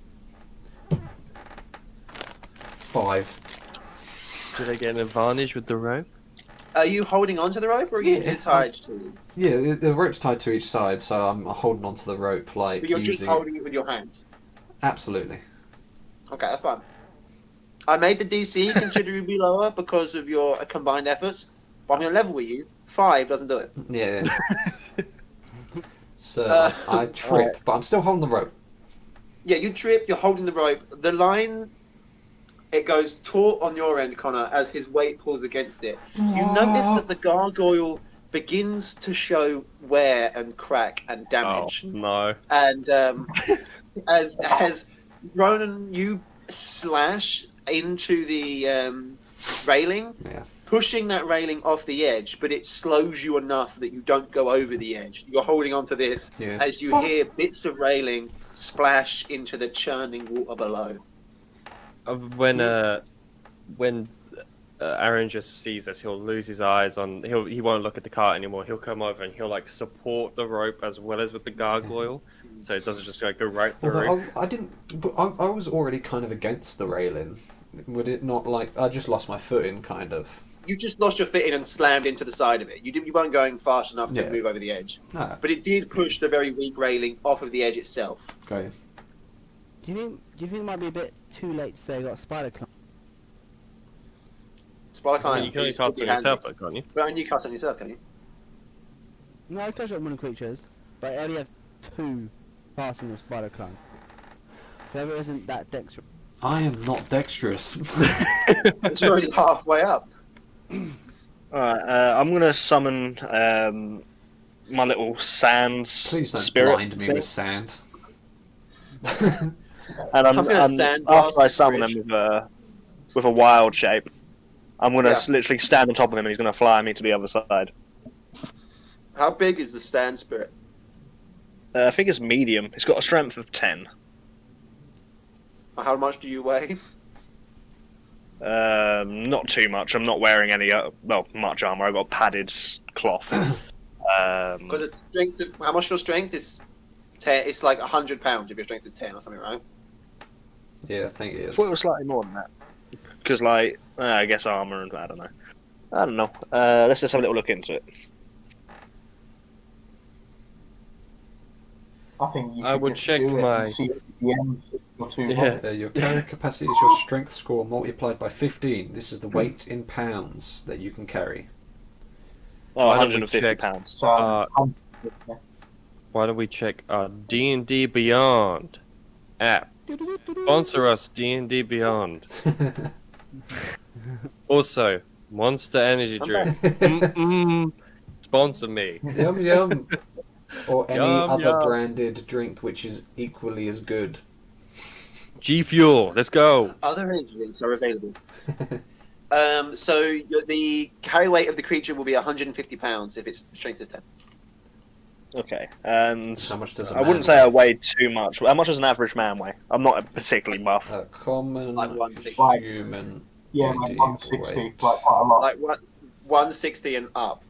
[SPEAKER 1] check.
[SPEAKER 2] 5.
[SPEAKER 4] Did I get an advantage with the rope?
[SPEAKER 1] Are you holding onto the rope, or are you
[SPEAKER 2] Yeah,
[SPEAKER 1] tied to it?
[SPEAKER 2] Yeah, the rope's tied to each side, so I'm holding onto the rope like
[SPEAKER 1] But you're
[SPEAKER 2] using
[SPEAKER 1] just holding it with your hands.
[SPEAKER 2] Absolutely.
[SPEAKER 1] Okay, that's fine. I made the DC considerably lower because of your combined efforts, but I'm going to level with you. 5 doesn't do it.
[SPEAKER 2] Yeah. So I trip,
[SPEAKER 1] alright.
[SPEAKER 2] but I'm still holding the rope.
[SPEAKER 1] Yeah, you trip, you're holding the rope. The line, it goes taut on your end, Connor, as his weight pulls against it. You notice that the gargoyle begins to show wear and crack and damage.
[SPEAKER 4] Oh no!
[SPEAKER 1] And as Ronan, you slash into the railing,
[SPEAKER 2] Yeah.
[SPEAKER 1] pushing that railing off the edge, but it slows you enough that you don't go over the edge. You're holding onto this
[SPEAKER 2] Yeah.
[SPEAKER 1] as you hear bits of railing splash into the churning water below.
[SPEAKER 4] When Aaron just sees us, he'll lose his eyes on. He won't look at the cart anymore. He'll come over and he'll like support the rope as well as with the gargoyle, so it doesn't just like go right through.
[SPEAKER 2] Although I didn't. But I was already kind of against the railing. Would it not like I just lost my footing, kind of?
[SPEAKER 1] You just lost your footing and slammed into the side of it. You weren't going fast enough to
[SPEAKER 2] Yeah.
[SPEAKER 1] move over the edge.
[SPEAKER 2] No.
[SPEAKER 1] But it did push the very weak railing off of the edge itself.
[SPEAKER 2] Okay.
[SPEAKER 6] Do you think it might be a bit too late to say I got a spider climb?
[SPEAKER 1] Spider
[SPEAKER 4] I
[SPEAKER 1] climb
[SPEAKER 4] mean, you can only
[SPEAKER 1] is
[SPEAKER 4] cast
[SPEAKER 1] pretty
[SPEAKER 4] on yourself,
[SPEAKER 1] handy.
[SPEAKER 4] though, can't you?
[SPEAKER 1] But only you cast on yourself, can you?
[SPEAKER 6] No, I touch on one creatures, but I only have 2 passing the spider climb. Whoever isn't that dexterous.
[SPEAKER 2] I am not dexterous.
[SPEAKER 1] It's already halfway up.
[SPEAKER 3] Alright, I'm going to summon my little sand
[SPEAKER 2] Please don't
[SPEAKER 3] spirit
[SPEAKER 2] blind me
[SPEAKER 3] thing.
[SPEAKER 2] with sand.
[SPEAKER 3] And
[SPEAKER 1] I'm gonna sand blast
[SPEAKER 3] after I
[SPEAKER 1] the
[SPEAKER 3] summon
[SPEAKER 1] bridge.
[SPEAKER 3] him with a wild shape, I'm going to
[SPEAKER 1] Yeah.
[SPEAKER 3] literally stand on top of him and he's going to fly me to the other side.
[SPEAKER 1] How big is the stand spirit?
[SPEAKER 3] I think it's medium. It's got a strength of 10.
[SPEAKER 1] How much do you weigh?
[SPEAKER 3] Not too much. I'm not wearing any much armor. I've got padded cloth.
[SPEAKER 1] Because it's strength. How much your strength is? 10. It's like 100 pounds if your strength is 10 or something, right?
[SPEAKER 2] Yeah, I think it
[SPEAKER 3] I
[SPEAKER 2] is.
[SPEAKER 3] thought it was slightly more than that. Because, I guess armor and I don't know. Let's just have a little look into it.
[SPEAKER 5] I think you
[SPEAKER 4] I
[SPEAKER 5] could
[SPEAKER 4] would
[SPEAKER 5] just
[SPEAKER 4] check
[SPEAKER 5] do it
[SPEAKER 4] my-
[SPEAKER 5] and see if the ends or two.
[SPEAKER 4] Yeah.
[SPEAKER 2] Your carry capacity is your strength score multiplied by 15. This is the weight in pounds that you can carry.
[SPEAKER 3] Oh,
[SPEAKER 4] Why don't we
[SPEAKER 3] 150
[SPEAKER 4] check-
[SPEAKER 3] pounds.
[SPEAKER 5] So,
[SPEAKER 4] Uh, why don't we check our D&D Beyond app? Sponsor us, D&D Beyond. Also, Monster Energy Drink. Sponsor me.
[SPEAKER 2] Yum yum. Or any
[SPEAKER 4] Yum,
[SPEAKER 2] other
[SPEAKER 4] yum.
[SPEAKER 2] branded drink which is equally as good.
[SPEAKER 4] G Fuel, let's go.
[SPEAKER 1] Other energy drinks are available. So the carry weight of the creature will be 150 pounds if its strength is 10.
[SPEAKER 3] Okay, and
[SPEAKER 2] How much does a
[SPEAKER 3] I wouldn't say I weigh too much. How much does an average man weigh? I'm not particularly buff.
[SPEAKER 2] Common
[SPEAKER 1] Like 160.
[SPEAKER 2] human.
[SPEAKER 5] Yeah, like
[SPEAKER 2] D&D
[SPEAKER 5] 160,
[SPEAKER 2] weight.
[SPEAKER 5] like quite a lot.
[SPEAKER 1] Like 160 and up.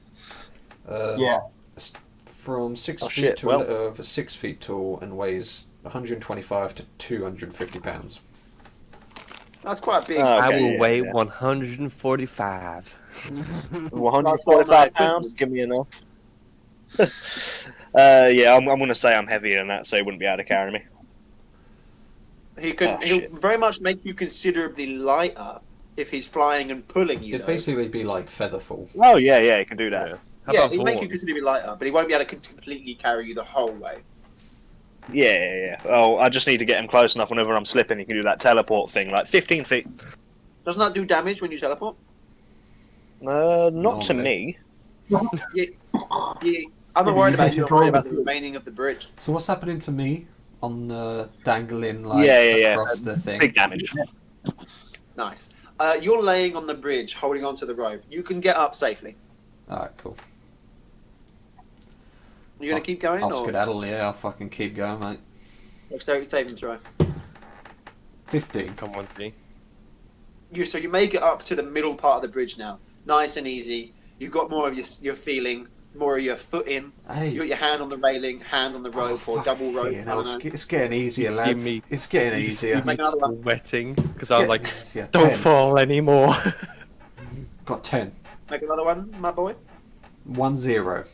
[SPEAKER 5] Yeah.
[SPEAKER 2] From 6
[SPEAKER 3] Oh,
[SPEAKER 2] feet
[SPEAKER 3] shit,
[SPEAKER 2] to
[SPEAKER 3] well.
[SPEAKER 2] over 6 feet tall and weighs 125 to 250 pounds.
[SPEAKER 1] That's quite a big.
[SPEAKER 3] Oh,
[SPEAKER 4] I
[SPEAKER 3] okay,
[SPEAKER 4] will
[SPEAKER 3] yeah,
[SPEAKER 4] weigh
[SPEAKER 3] yeah.
[SPEAKER 4] 145.
[SPEAKER 3] 145 pounds? Give me enough. Yeah, I'm going to say I'm heavier than that, so he wouldn't be able to carry me.
[SPEAKER 1] He'll
[SPEAKER 3] shit.
[SPEAKER 1] very much make you considerably lighter if he's flying and pulling you.
[SPEAKER 2] It'd
[SPEAKER 1] Though.
[SPEAKER 2] basically be like Featherfall.
[SPEAKER 3] Oh, yeah, he can do that.
[SPEAKER 4] Yeah. How
[SPEAKER 1] Yeah,
[SPEAKER 4] about
[SPEAKER 1] he'll make you
[SPEAKER 4] Vaughn?
[SPEAKER 1] considerably lighter, but he won't be able to completely carry you the whole way.
[SPEAKER 3] Yeah. Oh, I just need to get him close enough whenever I'm slipping. He can do that teleport thing, like 15 feet.
[SPEAKER 1] Doesn't that do damage when you teleport?
[SPEAKER 3] Not to
[SPEAKER 2] Normally.
[SPEAKER 3] me.
[SPEAKER 1] Yeah, I'm not worried about you. I'm worried about the remaining of the bridge.
[SPEAKER 2] So what's happening to me on the dangling like
[SPEAKER 3] Yeah.
[SPEAKER 2] across the thing?
[SPEAKER 3] Big damage.
[SPEAKER 1] Nice. You're laying on the bridge, holding onto the rope. You can get up safely.
[SPEAKER 2] Alright, cool.
[SPEAKER 1] You gonna keep going,
[SPEAKER 2] I'll
[SPEAKER 1] or
[SPEAKER 2] skedaddle, yeah, I'll fucking keep going, mate.
[SPEAKER 1] dexterity saving throw?
[SPEAKER 2] 15.
[SPEAKER 4] Come on, me.
[SPEAKER 1] So you make it up to the middle part of the bridge now, nice and easy. You've got more of your feeling, more of your foot in.
[SPEAKER 2] Hey.
[SPEAKER 1] You got your hand on the railing, hand on the rope, or double rope.
[SPEAKER 2] You
[SPEAKER 1] I
[SPEAKER 2] know,
[SPEAKER 1] don't know.
[SPEAKER 2] it's getting easier,
[SPEAKER 4] You
[SPEAKER 2] lads.
[SPEAKER 4] see me-
[SPEAKER 2] It's getting
[SPEAKER 4] You
[SPEAKER 2] easier.
[SPEAKER 4] see me
[SPEAKER 1] Make another one.
[SPEAKER 4] sweating because I was like,
[SPEAKER 2] easier.
[SPEAKER 4] don't
[SPEAKER 2] 10.
[SPEAKER 4] fall anymore.
[SPEAKER 2] Got 10.
[SPEAKER 1] Make another one, my boy.
[SPEAKER 2] 1-0.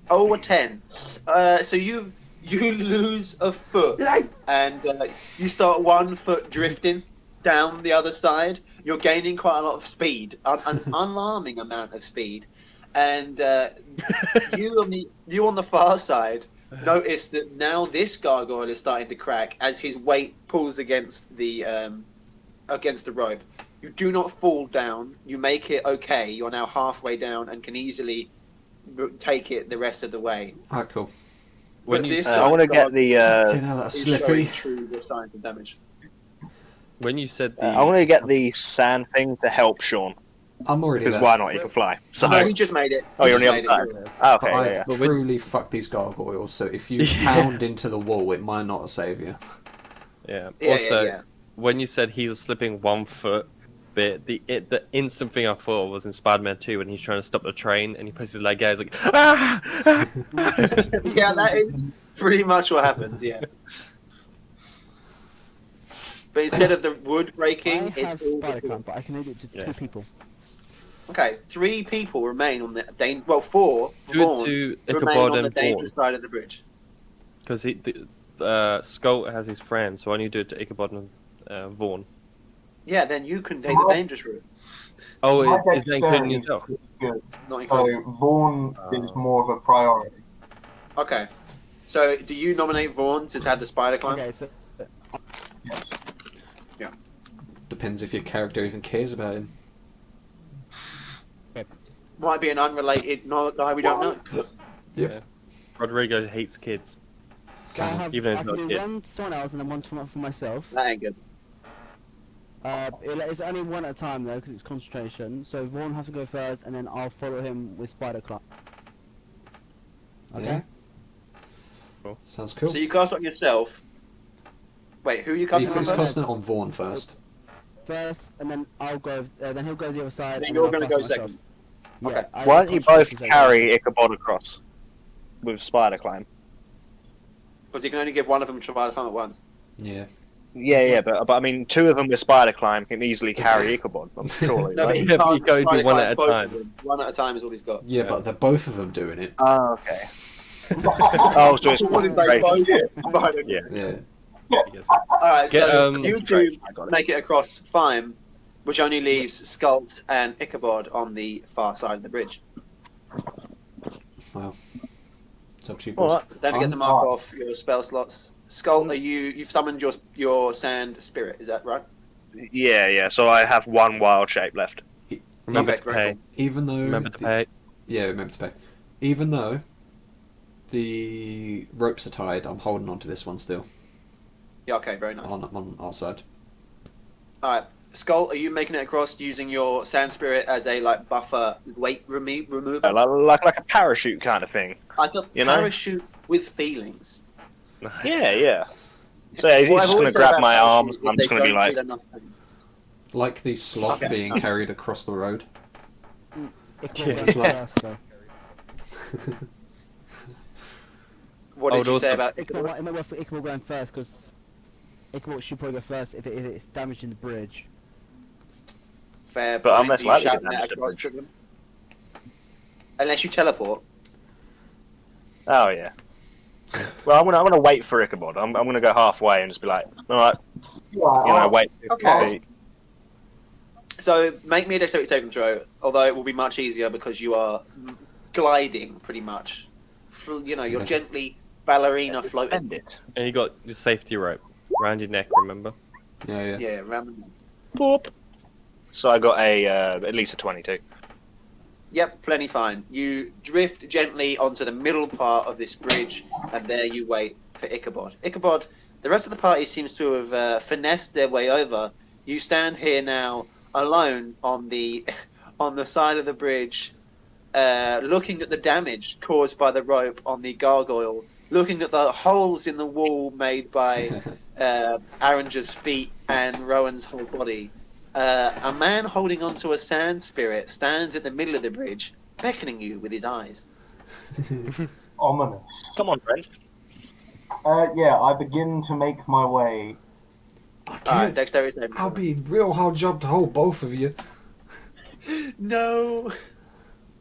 [SPEAKER 1] Oh, a 10. So you lose a foot, and you start 1 foot drifting down the other side. You're gaining quite a lot of speed, an alarming amount of speed, and you on the far side notice that now this gargoyle is starting to crack as his weight pulls against the rope. You do not fall down. You make it okay. You're now halfway down and can easily take it the rest of the way.
[SPEAKER 2] Alright, cool.
[SPEAKER 4] When
[SPEAKER 1] But
[SPEAKER 4] you
[SPEAKER 1] this
[SPEAKER 3] I want to get the.
[SPEAKER 2] You know, that's
[SPEAKER 1] is
[SPEAKER 2] slippery.
[SPEAKER 1] showing true signs of damage.
[SPEAKER 4] when you said the
[SPEAKER 3] I want to get the sand thing to help Sean,
[SPEAKER 2] I'm already
[SPEAKER 3] because
[SPEAKER 2] there.
[SPEAKER 3] why not? He can fly. So.
[SPEAKER 1] No, he just made it.
[SPEAKER 3] Oh,
[SPEAKER 1] He
[SPEAKER 3] you're on
[SPEAKER 1] just
[SPEAKER 3] the other
[SPEAKER 1] made
[SPEAKER 3] side.
[SPEAKER 1] it.
[SPEAKER 3] Ah,
[SPEAKER 2] But
[SPEAKER 3] okay,
[SPEAKER 2] I've
[SPEAKER 3] yeah.
[SPEAKER 4] But when-
[SPEAKER 2] truly fucked these gargoyles, so if you
[SPEAKER 4] Yeah.
[SPEAKER 2] pound into the wall, it might not save you.
[SPEAKER 4] yeah.
[SPEAKER 1] Yeah,
[SPEAKER 4] Also,
[SPEAKER 1] yeah.
[SPEAKER 4] when you said he was slipping 1 foot, the instant thing I thought was in Spider-Man 2 when he's trying to stop the train and he puts his leg out, he's like, ah!
[SPEAKER 1] Yeah, that is pretty much what happens, yeah. But instead of the wood breaking,
[SPEAKER 6] I
[SPEAKER 1] it's
[SPEAKER 6] have
[SPEAKER 1] all
[SPEAKER 6] spider
[SPEAKER 1] the
[SPEAKER 6] climb, but I can only do it to
[SPEAKER 4] Yeah.
[SPEAKER 6] 2 people.
[SPEAKER 1] Okay, 3 people remain on the 4
[SPEAKER 4] Do it
[SPEAKER 1] Vaughn
[SPEAKER 4] to
[SPEAKER 1] remain
[SPEAKER 4] Ichabod
[SPEAKER 1] on the
[SPEAKER 4] and
[SPEAKER 1] dangerous
[SPEAKER 4] Vaughn.
[SPEAKER 1] side of the bridge.
[SPEAKER 4] Because Skull has his friend, so why don't you do it to Ichabod and Vaughn?
[SPEAKER 1] Yeah, then you can take the dangerous route.
[SPEAKER 4] Oh,
[SPEAKER 5] My
[SPEAKER 4] is that including
[SPEAKER 5] dexterity
[SPEAKER 4] yourself?
[SPEAKER 5] is good,
[SPEAKER 1] Not included.
[SPEAKER 5] so Vaughn is more of a priority.
[SPEAKER 1] Okay. So, do you nominate Vaughn to have the spider climb?
[SPEAKER 6] Okay, so
[SPEAKER 5] Yes.
[SPEAKER 2] Depends if your character even cares about him.
[SPEAKER 1] Might be an unrelated guy we don't know.
[SPEAKER 4] Rodrigo hates kids.
[SPEAKER 6] I have,
[SPEAKER 4] Even though
[SPEAKER 6] I
[SPEAKER 4] he's
[SPEAKER 6] can
[SPEAKER 4] not a
[SPEAKER 6] do
[SPEAKER 4] kid.
[SPEAKER 6] 1 to someone else and then 1 for myself.
[SPEAKER 1] That ain't good.
[SPEAKER 6] It's only 1 at a time though, because it's concentration. So Vaughn has to go first, and then I'll follow him with spider climb. Okay.
[SPEAKER 2] Yeah. Sounds cool.
[SPEAKER 1] So you cast on yourself. Wait, who are you
[SPEAKER 2] You
[SPEAKER 1] casting on
[SPEAKER 2] can
[SPEAKER 1] first?
[SPEAKER 2] cast it on Vaughn first.
[SPEAKER 6] First, and then I'll go. Then he'll go the other side.
[SPEAKER 1] Then
[SPEAKER 6] and
[SPEAKER 1] you're
[SPEAKER 6] I'll
[SPEAKER 1] going to
[SPEAKER 6] cast
[SPEAKER 1] go
[SPEAKER 6] myself.
[SPEAKER 1] second.
[SPEAKER 6] Yeah,
[SPEAKER 1] Okay.
[SPEAKER 6] I
[SPEAKER 3] Why
[SPEAKER 6] have
[SPEAKER 3] don't you both
[SPEAKER 6] concentration
[SPEAKER 3] carry Ichabod across with spider climb?
[SPEAKER 1] Because you can only give one of them spider climb at once.
[SPEAKER 2] Yeah.
[SPEAKER 3] Yeah, but I mean, 2 of them with spider climb can easily carry Ichabod. I'm surely.
[SPEAKER 1] No, but
[SPEAKER 3] Right?
[SPEAKER 1] he
[SPEAKER 4] Yeah, but
[SPEAKER 1] can't
[SPEAKER 4] you can only do
[SPEAKER 1] spider
[SPEAKER 4] one
[SPEAKER 1] climb
[SPEAKER 4] at a
[SPEAKER 1] both
[SPEAKER 4] time.
[SPEAKER 1] of them. One at a time is all he's got.
[SPEAKER 2] Yeah, but they're both of them doing it.
[SPEAKER 3] Oh, okay. Oh, so it's
[SPEAKER 1] What is they
[SPEAKER 3] great.
[SPEAKER 1] both spider climb?
[SPEAKER 4] Yeah.
[SPEAKER 2] Yeah.
[SPEAKER 1] Alright,
[SPEAKER 4] Get,
[SPEAKER 1] so
[SPEAKER 4] um,
[SPEAKER 1] you two
[SPEAKER 3] I got it.
[SPEAKER 1] make it across fine, which only leaves Sculpt and Ichabod on the far side of the bridge.
[SPEAKER 2] Wow. It's up to you,
[SPEAKER 3] All
[SPEAKER 2] boys.
[SPEAKER 3] right.
[SPEAKER 1] Don't forget to mark off your spell slots. Skull, you've summoned your sand spirit, is that right?
[SPEAKER 3] Yeah. So I have one wild shape left.
[SPEAKER 4] Remember
[SPEAKER 1] Okay,
[SPEAKER 4] to
[SPEAKER 1] very
[SPEAKER 4] pay.
[SPEAKER 1] cool.
[SPEAKER 2] Even though
[SPEAKER 4] Remember to pay.
[SPEAKER 2] Yeah, remember to pay. Even though the ropes are tied, I'm holding on to this one still
[SPEAKER 1] Yeah, okay, very nice.
[SPEAKER 2] on our side.
[SPEAKER 1] Alright. Skull, are you making it across using your sand spirit as a like buffer weight remover?
[SPEAKER 3] Like a parachute kind of thing.
[SPEAKER 1] Like a
[SPEAKER 3] you know?
[SPEAKER 1] parachute with feelings.
[SPEAKER 3] Yeah. So yeah, he's
[SPEAKER 1] What I've
[SPEAKER 3] just going
[SPEAKER 1] always
[SPEAKER 3] to
[SPEAKER 1] said
[SPEAKER 3] grab
[SPEAKER 1] about
[SPEAKER 3] my
[SPEAKER 1] parachutes
[SPEAKER 3] arms,
[SPEAKER 1] is
[SPEAKER 3] and I'm
[SPEAKER 1] they
[SPEAKER 3] just going to be
[SPEAKER 1] don't
[SPEAKER 3] like,
[SPEAKER 1] feel enough pain.
[SPEAKER 2] Like the sloth
[SPEAKER 1] Okay.
[SPEAKER 2] being carried across the road.
[SPEAKER 6] Ickle
[SPEAKER 2] Yeah.
[SPEAKER 6] first, though.
[SPEAKER 1] What
[SPEAKER 4] I
[SPEAKER 1] did
[SPEAKER 4] would
[SPEAKER 1] you
[SPEAKER 4] also-
[SPEAKER 1] say about
[SPEAKER 6] It might work for Ickle going first, because Ickle should probably go first if it's damaging the bridge.
[SPEAKER 1] fair
[SPEAKER 3] But I'm
[SPEAKER 1] point?
[SPEAKER 3] less
[SPEAKER 1] Are you
[SPEAKER 3] likely to
[SPEAKER 1] shouting
[SPEAKER 3] damage
[SPEAKER 1] that
[SPEAKER 3] the
[SPEAKER 1] across
[SPEAKER 3] bridge.
[SPEAKER 1] to them? Unless you teleport.
[SPEAKER 3] oh yeah. Well, I'm gonna wait for Ichabod. I'm gonna go halfway and just be like, all right, wait.
[SPEAKER 1] Okay. So make me a dexterity saving throw, although it will be much easier because you are gliding pretty much. You're gently ballerina floating.
[SPEAKER 3] Spend it.
[SPEAKER 4] And you got your safety rope around your neck, remember?
[SPEAKER 2] Yeah.
[SPEAKER 1] Yeah, around the neck.
[SPEAKER 3] Boop. So I got a at least a 22.
[SPEAKER 1] Yep, plenty fine. You drift gently onto the middle part of this bridge, and there you wait for Ichabod. Ichabod, the rest of the party seems to have finessed their way over. You stand here now, alone on the side of the bridge, looking at the damage caused by the rope on the gargoyle, looking at the holes in the wall made by Aranger's feet and Rowan's whole body. A man holding onto a sand spirit stands in the middle of the bridge, beckoning you with his eyes.
[SPEAKER 5] Ominous.
[SPEAKER 3] Come on, friend.
[SPEAKER 5] Yeah, I begin to make my way.
[SPEAKER 1] Alright, dexterity saving.
[SPEAKER 2] I'll be real hard job to hold both of you.
[SPEAKER 1] No!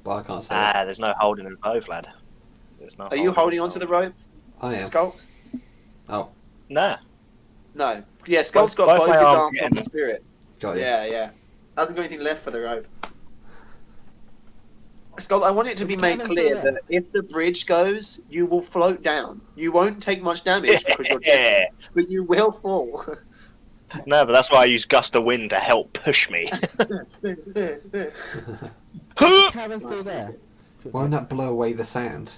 [SPEAKER 2] But I can't say it.
[SPEAKER 3] There's no holding in both, lad. There's no.
[SPEAKER 1] Are you holding onto the rope,
[SPEAKER 2] I am.
[SPEAKER 1] Skult?
[SPEAKER 2] Oh,
[SPEAKER 3] Nah.
[SPEAKER 1] No. Yeah, Skult's got
[SPEAKER 3] Both
[SPEAKER 1] both
[SPEAKER 3] my
[SPEAKER 1] his
[SPEAKER 3] arms
[SPEAKER 1] arms on the spirit.
[SPEAKER 2] got you.
[SPEAKER 1] Yeah. Hasn't got anything left for the rope. Skult, I want it to be made clear that if the bridge goes, you will float down. You won't take much damage because you're dead, but you will fall.
[SPEAKER 3] No, but that's why I use gust of wind to help push me.
[SPEAKER 6] Is the caravan still there?
[SPEAKER 2] Won't that blow away the sand?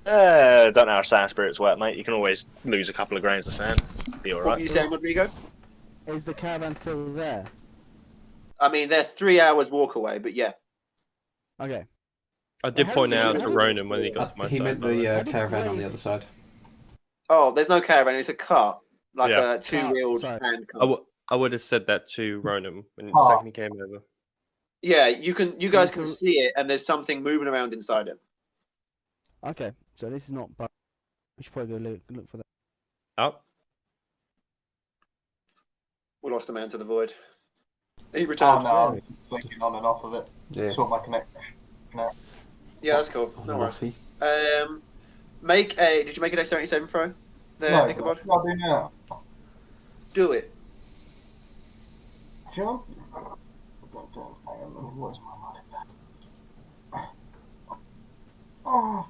[SPEAKER 3] Don't know how sand spirits work, mate. You can always lose a couple of grains of sand. Be
[SPEAKER 1] What were
[SPEAKER 3] alright.
[SPEAKER 1] you saying, Rodrigo?
[SPEAKER 6] Is the caravan still there?
[SPEAKER 1] I mean, they're 3 hours walk away, but yeah.
[SPEAKER 6] Okay.
[SPEAKER 4] I did
[SPEAKER 6] How
[SPEAKER 4] point
[SPEAKER 6] does
[SPEAKER 4] it
[SPEAKER 6] it-
[SPEAKER 4] out
[SPEAKER 6] how
[SPEAKER 4] to
[SPEAKER 6] does it-
[SPEAKER 4] Ronan when he got to my
[SPEAKER 2] He
[SPEAKER 4] side.
[SPEAKER 2] meant
[SPEAKER 4] by the way.
[SPEAKER 2] the caravan on the other side.
[SPEAKER 1] Oh, there's no caravan. It's a cart, like
[SPEAKER 4] Yeah.
[SPEAKER 1] a two-wheeled
[SPEAKER 6] Sorry.
[SPEAKER 1] hand cart.
[SPEAKER 4] I would have said that to Ronan when the
[SPEAKER 5] Oh.
[SPEAKER 4] second he came over.
[SPEAKER 1] Yeah, you guys can
[SPEAKER 6] Mr.
[SPEAKER 1] see it, and there's something moving around inside it.
[SPEAKER 6] Okay, so this is not bad. We should probably go look for that.
[SPEAKER 4] Oh,
[SPEAKER 1] We lost a man to the void. He
[SPEAKER 5] Oh
[SPEAKER 1] returned.
[SPEAKER 5] no, I'm blinking on and off of it.
[SPEAKER 2] Yeah.
[SPEAKER 5] Sort my connection.
[SPEAKER 1] Yeah, that's cool. No worries.
[SPEAKER 2] Luffy.
[SPEAKER 1] Did you make a dexterity saving throw? There,
[SPEAKER 5] No,
[SPEAKER 1] Ichabod?
[SPEAKER 5] what do I do now?
[SPEAKER 1] Do it.
[SPEAKER 5] Sure. What's my money? Oh.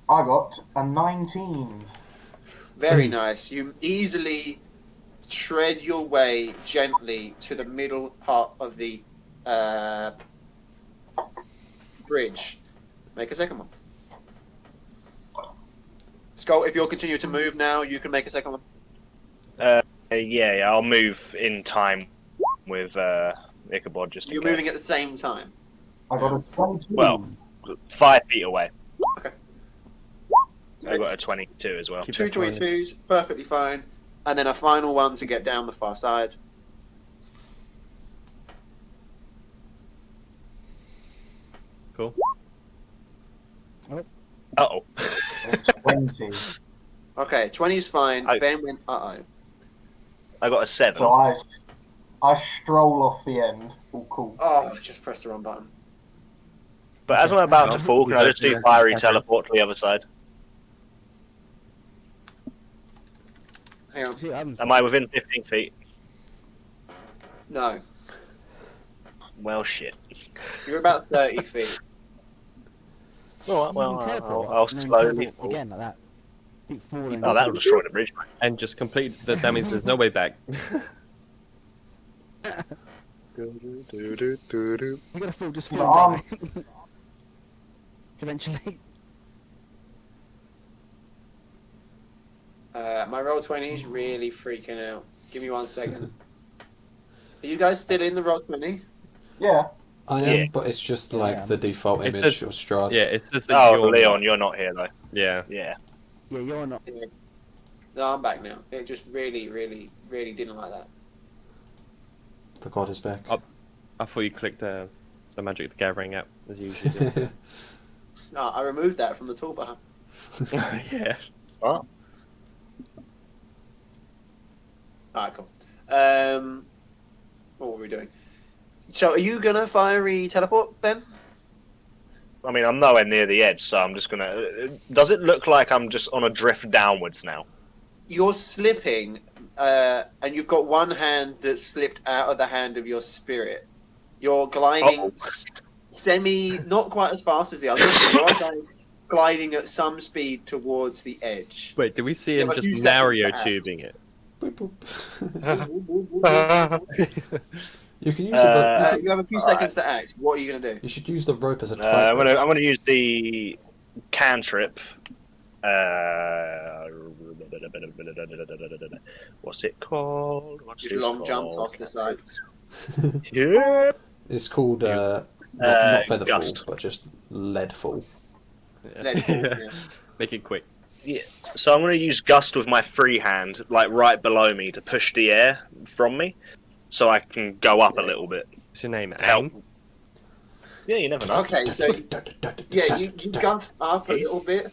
[SPEAKER 5] I got a 19.
[SPEAKER 1] Very nice. You easily tread your way gently to the middle part of the bridge. Make a second one. Skull, if you'll continue to move now, you can make a second one.
[SPEAKER 3] Yeah, I'll move in time with Ichabod just in
[SPEAKER 1] You're
[SPEAKER 3] case.
[SPEAKER 1] moving at the same time.
[SPEAKER 5] I got a 22.
[SPEAKER 3] Well, 5 feet away.
[SPEAKER 1] Okay.
[SPEAKER 3] I got a 22 as well.
[SPEAKER 4] Keep
[SPEAKER 1] Two
[SPEAKER 4] that going.
[SPEAKER 1] 22s, perfectly fine. And then a final one to get down the far side.
[SPEAKER 4] Cool.
[SPEAKER 3] Uh-oh.
[SPEAKER 5] 20.
[SPEAKER 1] Okay, 20 is fine.
[SPEAKER 3] I-
[SPEAKER 1] Ben went, uh-oh.
[SPEAKER 3] I got a 7.
[SPEAKER 5] So I stroll off the end. All cool.
[SPEAKER 1] Oh, I just pressed the wrong button.
[SPEAKER 3] But as I'm about to fall, can I just do fiery teleport to the other side?
[SPEAKER 1] Hang on.
[SPEAKER 6] See, I'm
[SPEAKER 3] Am I within 15 feet?
[SPEAKER 1] No.
[SPEAKER 3] Well, shit.
[SPEAKER 1] You're about 30 feet.
[SPEAKER 3] All right,
[SPEAKER 6] You
[SPEAKER 3] well,
[SPEAKER 6] can teleport,
[SPEAKER 3] I'll
[SPEAKER 6] and then
[SPEAKER 3] slowly
[SPEAKER 6] teleport
[SPEAKER 3] fall.
[SPEAKER 6] again like that. Keep falling.
[SPEAKER 3] Oh, that'll destroy the bridge.
[SPEAKER 4] And just complete. That means there's no way back.
[SPEAKER 6] You gotta fall, just
[SPEAKER 5] No,
[SPEAKER 6] fall and die. Eventually.
[SPEAKER 1] My roll 20 is really freaking out. Give me 1 second. Are you guys still in the roll 20?
[SPEAKER 5] Yeah.
[SPEAKER 2] I am,
[SPEAKER 3] Yeah.
[SPEAKER 2] but it's just
[SPEAKER 6] Yeah, I
[SPEAKER 2] like
[SPEAKER 6] am.
[SPEAKER 2] the default
[SPEAKER 4] It
[SPEAKER 2] image
[SPEAKER 4] says-
[SPEAKER 2] of Strahd.
[SPEAKER 4] Yeah, it's just that
[SPEAKER 3] Oh,
[SPEAKER 4] you're
[SPEAKER 3] Leon,
[SPEAKER 4] not-
[SPEAKER 3] you're not here though.
[SPEAKER 4] Yeah.
[SPEAKER 3] Yeah.
[SPEAKER 6] Yeah, you're not.
[SPEAKER 1] No, I'm back now. It just really, really, really didn't like that.
[SPEAKER 2] The god is back.
[SPEAKER 4] Oh. I thought you clicked the Magic the Gathering app as you usually do.
[SPEAKER 1] No, I removed that from the toolbar.
[SPEAKER 4] Yeah.
[SPEAKER 3] Oh.
[SPEAKER 1] Alright, cool. What were we doing? So, are you gonna fiery teleport, Ben?
[SPEAKER 3] I mean, I'm nowhere near the edge, so I'm just gonna. Does it look like I'm just on a drift downwards now?
[SPEAKER 1] You're slipping, and you've got one hand that's slipped out of the hand of your spirit. You're gliding not quite as fast as the others, but you are gliding at some speed towards the edge.
[SPEAKER 4] Wait, did we see
[SPEAKER 1] Yeah,
[SPEAKER 4] him
[SPEAKER 1] but
[SPEAKER 4] just
[SPEAKER 1] who's that
[SPEAKER 4] Mario
[SPEAKER 1] to
[SPEAKER 4] tubing it?
[SPEAKER 2] Boop, boop. You can use
[SPEAKER 1] You have a few seconds to act. What are you going to do?
[SPEAKER 2] you should use the rope as a
[SPEAKER 3] I'm
[SPEAKER 2] tightrope.
[SPEAKER 3] gonna use the cantrip. What's it called?
[SPEAKER 1] Just long jump off the side.
[SPEAKER 3] Yeah.
[SPEAKER 2] It's called not featherfall,
[SPEAKER 3] gust.
[SPEAKER 2] but just leadfall.
[SPEAKER 1] Let it fall, yeah.
[SPEAKER 4] Make it quick.
[SPEAKER 3] So I'm going to use gust with my free hand, like right below me, to push the air from me, so I can go up a little bit.
[SPEAKER 4] What's your name?
[SPEAKER 3] To help.
[SPEAKER 4] Aang?
[SPEAKER 3] Yeah, you never know.
[SPEAKER 1] Okay, so you gust up a little bit,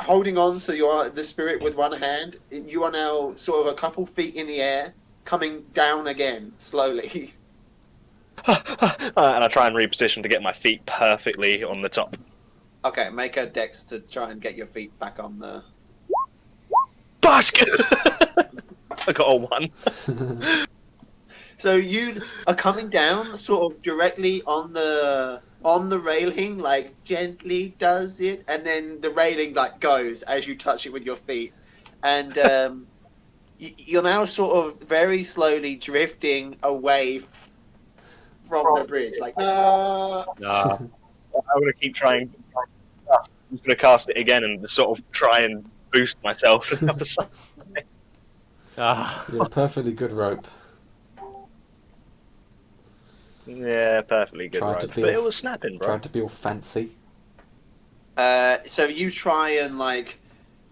[SPEAKER 1] holding on to the spirit with one hand. You are now sort of a couple feet in the air, coming down again slowly.
[SPEAKER 3] And I try and reposition to get my feet perfectly on the top.
[SPEAKER 1] Okay, make a dex to try and get your feet back on the.
[SPEAKER 3] Basket! I got a 1.
[SPEAKER 1] So you are coming down, sort of directly on the railing, like gently does it, and then the railing like goes as you touch it with your feet, and you're now sort of very slowly drifting away from the bridge, like.
[SPEAKER 4] Nah.
[SPEAKER 3] I'm going to keep trying. I'm going to cast it again and sort of try and boost myself to the other side.
[SPEAKER 4] Ah.
[SPEAKER 2] You're a perfectly good rope.
[SPEAKER 3] Yeah, perfectly good
[SPEAKER 2] Tried to
[SPEAKER 3] rope.
[SPEAKER 2] be
[SPEAKER 3] But
[SPEAKER 2] a-
[SPEAKER 3] it was snapping, bro.
[SPEAKER 2] Tried to be all fancy.
[SPEAKER 1] So you try and like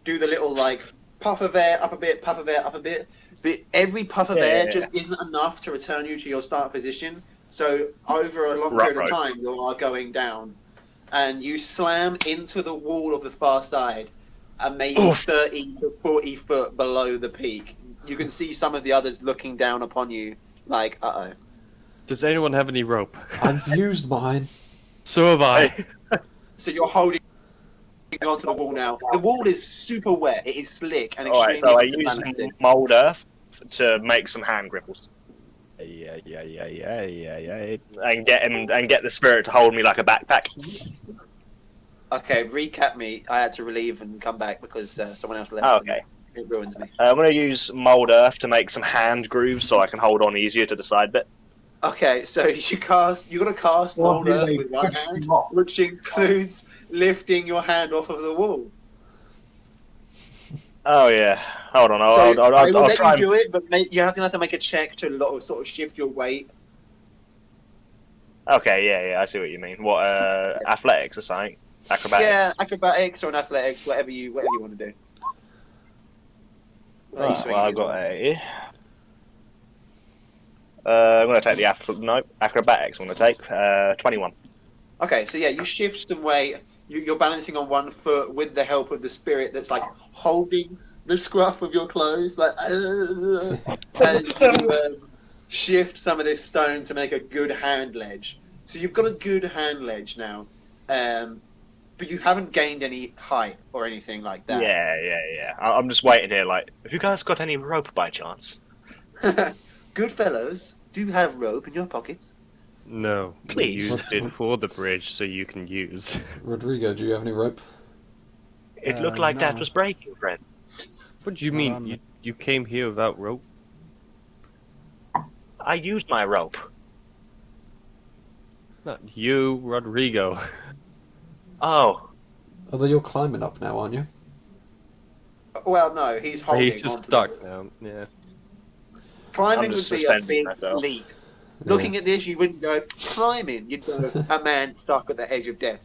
[SPEAKER 1] do the little like puff of air up a bit, puff of air up a bit, but every puff of air
[SPEAKER 3] Yeah.
[SPEAKER 1] just isn't enough to return you to your start position. So over a long
[SPEAKER 3] Right,
[SPEAKER 1] period of
[SPEAKER 3] right.
[SPEAKER 1] time, you are going down, and you slam into the wall of the far side, and maybe
[SPEAKER 3] Oof.
[SPEAKER 1] 30 to 40 foot below the peak. You can see some of the others looking down upon you, like, uh-oh.
[SPEAKER 4] Does anyone have any rope?
[SPEAKER 2] I've used mine.
[SPEAKER 4] So have I.
[SPEAKER 1] So you're holding onto the wall now. The wall is super wet. It is slick and
[SPEAKER 3] Alright,
[SPEAKER 1] extremely
[SPEAKER 3] so I
[SPEAKER 1] hard to
[SPEAKER 3] use
[SPEAKER 1] balance it.
[SPEAKER 3] mould earth to make some hand gripples.
[SPEAKER 4] Yeah.
[SPEAKER 3] And get the spirit to hold me like a backpack.
[SPEAKER 1] Okay, recap me. I had to relieve and come back because someone else left.
[SPEAKER 3] Oh,
[SPEAKER 1] and
[SPEAKER 3] okay.
[SPEAKER 1] It ruins me.
[SPEAKER 3] I'm going to use mould earth to make some hand grooves so I can hold on easier to the side bit.
[SPEAKER 1] Okay, so you got to cast
[SPEAKER 5] Well,
[SPEAKER 1] mold
[SPEAKER 5] do
[SPEAKER 1] earth
[SPEAKER 5] they
[SPEAKER 1] with one
[SPEAKER 5] push
[SPEAKER 1] hand,
[SPEAKER 5] you off?
[SPEAKER 1] which includes lifting your hand off of the wall.
[SPEAKER 3] Oh yeah, hold on.
[SPEAKER 1] So
[SPEAKER 3] I'll
[SPEAKER 1] I will let
[SPEAKER 3] try.
[SPEAKER 1] you do it, but you're going to have to make a check to sort of shift your weight.
[SPEAKER 3] Okay, yeah, I see what you mean. What athletics or something? Acrobatics.
[SPEAKER 1] Yeah, acrobatics or an athletics, whatever you want to do.
[SPEAKER 3] Right, well, I've got a. I'm going to take the acrobatics. I'm going to take 21.
[SPEAKER 1] Okay, so yeah, you shift some weight. You're balancing on one foot with the help of the spirit that's like holding the scruff of your clothes, like, and you shift some of this stone to make a good hand ledge. So you've got a good hand ledge now, but you haven't gained any height or anything like that.
[SPEAKER 3] Yeah. I'm just waiting here. Like, have you guys got any rope by chance?
[SPEAKER 1] Good fellows, do you have rope in your pockets?
[SPEAKER 4] No,
[SPEAKER 3] Please.
[SPEAKER 4] we used it for the bridge, so you can use.
[SPEAKER 2] Rodrigo, do you have any rope?
[SPEAKER 3] It looked like that
[SPEAKER 6] No.
[SPEAKER 3] was breaking, friend.
[SPEAKER 4] What do you
[SPEAKER 6] Hold
[SPEAKER 4] mean?
[SPEAKER 6] on.
[SPEAKER 4] You came here without rope?
[SPEAKER 3] I used my rope.
[SPEAKER 4] Not you, Rodrigo.
[SPEAKER 3] Oh,
[SPEAKER 2] Although you're climbing up now, aren't you?
[SPEAKER 1] Well, no, he's holding
[SPEAKER 4] He's just
[SPEAKER 1] onto
[SPEAKER 4] stuck
[SPEAKER 1] the...
[SPEAKER 4] now. Yeah.
[SPEAKER 1] Climbing
[SPEAKER 3] I'm
[SPEAKER 1] would
[SPEAKER 3] just
[SPEAKER 1] be a
[SPEAKER 3] suspending
[SPEAKER 1] big
[SPEAKER 3] myself.
[SPEAKER 1] leap. Looking at this, you wouldn't go climbing. You'd go a man stuck at the edge of death.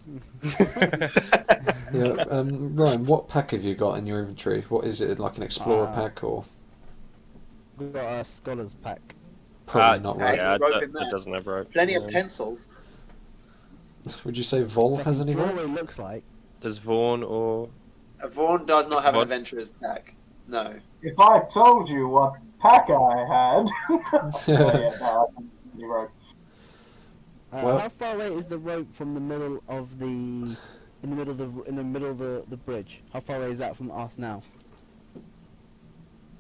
[SPEAKER 2] Yeah. Ryan, what pack have you got in your inventory? What is it, like an explorer pack or
[SPEAKER 6] We've got a scholar's pack.
[SPEAKER 2] probably not
[SPEAKER 1] Hey,
[SPEAKER 2] right?
[SPEAKER 4] Yeah,
[SPEAKER 1] rope in
[SPEAKER 4] it
[SPEAKER 1] there.
[SPEAKER 4] doesn't have rope.
[SPEAKER 1] Plenty of
[SPEAKER 4] No.
[SPEAKER 1] pencils.
[SPEAKER 2] Would you say Vol
[SPEAKER 6] So I
[SPEAKER 2] has
[SPEAKER 6] can
[SPEAKER 2] any
[SPEAKER 6] draw
[SPEAKER 2] rope?
[SPEAKER 6] what it looks like.
[SPEAKER 4] Does Vaughn or
[SPEAKER 1] Vaughn does not have an
[SPEAKER 4] What?
[SPEAKER 1] adventurer's pack. No.
[SPEAKER 5] If I told you what pack I had, yeah, no, I don't have any rope.
[SPEAKER 2] Well-
[SPEAKER 6] How far away is the rope from the middle of the, in the middle of the bridge? How far away is that from us now?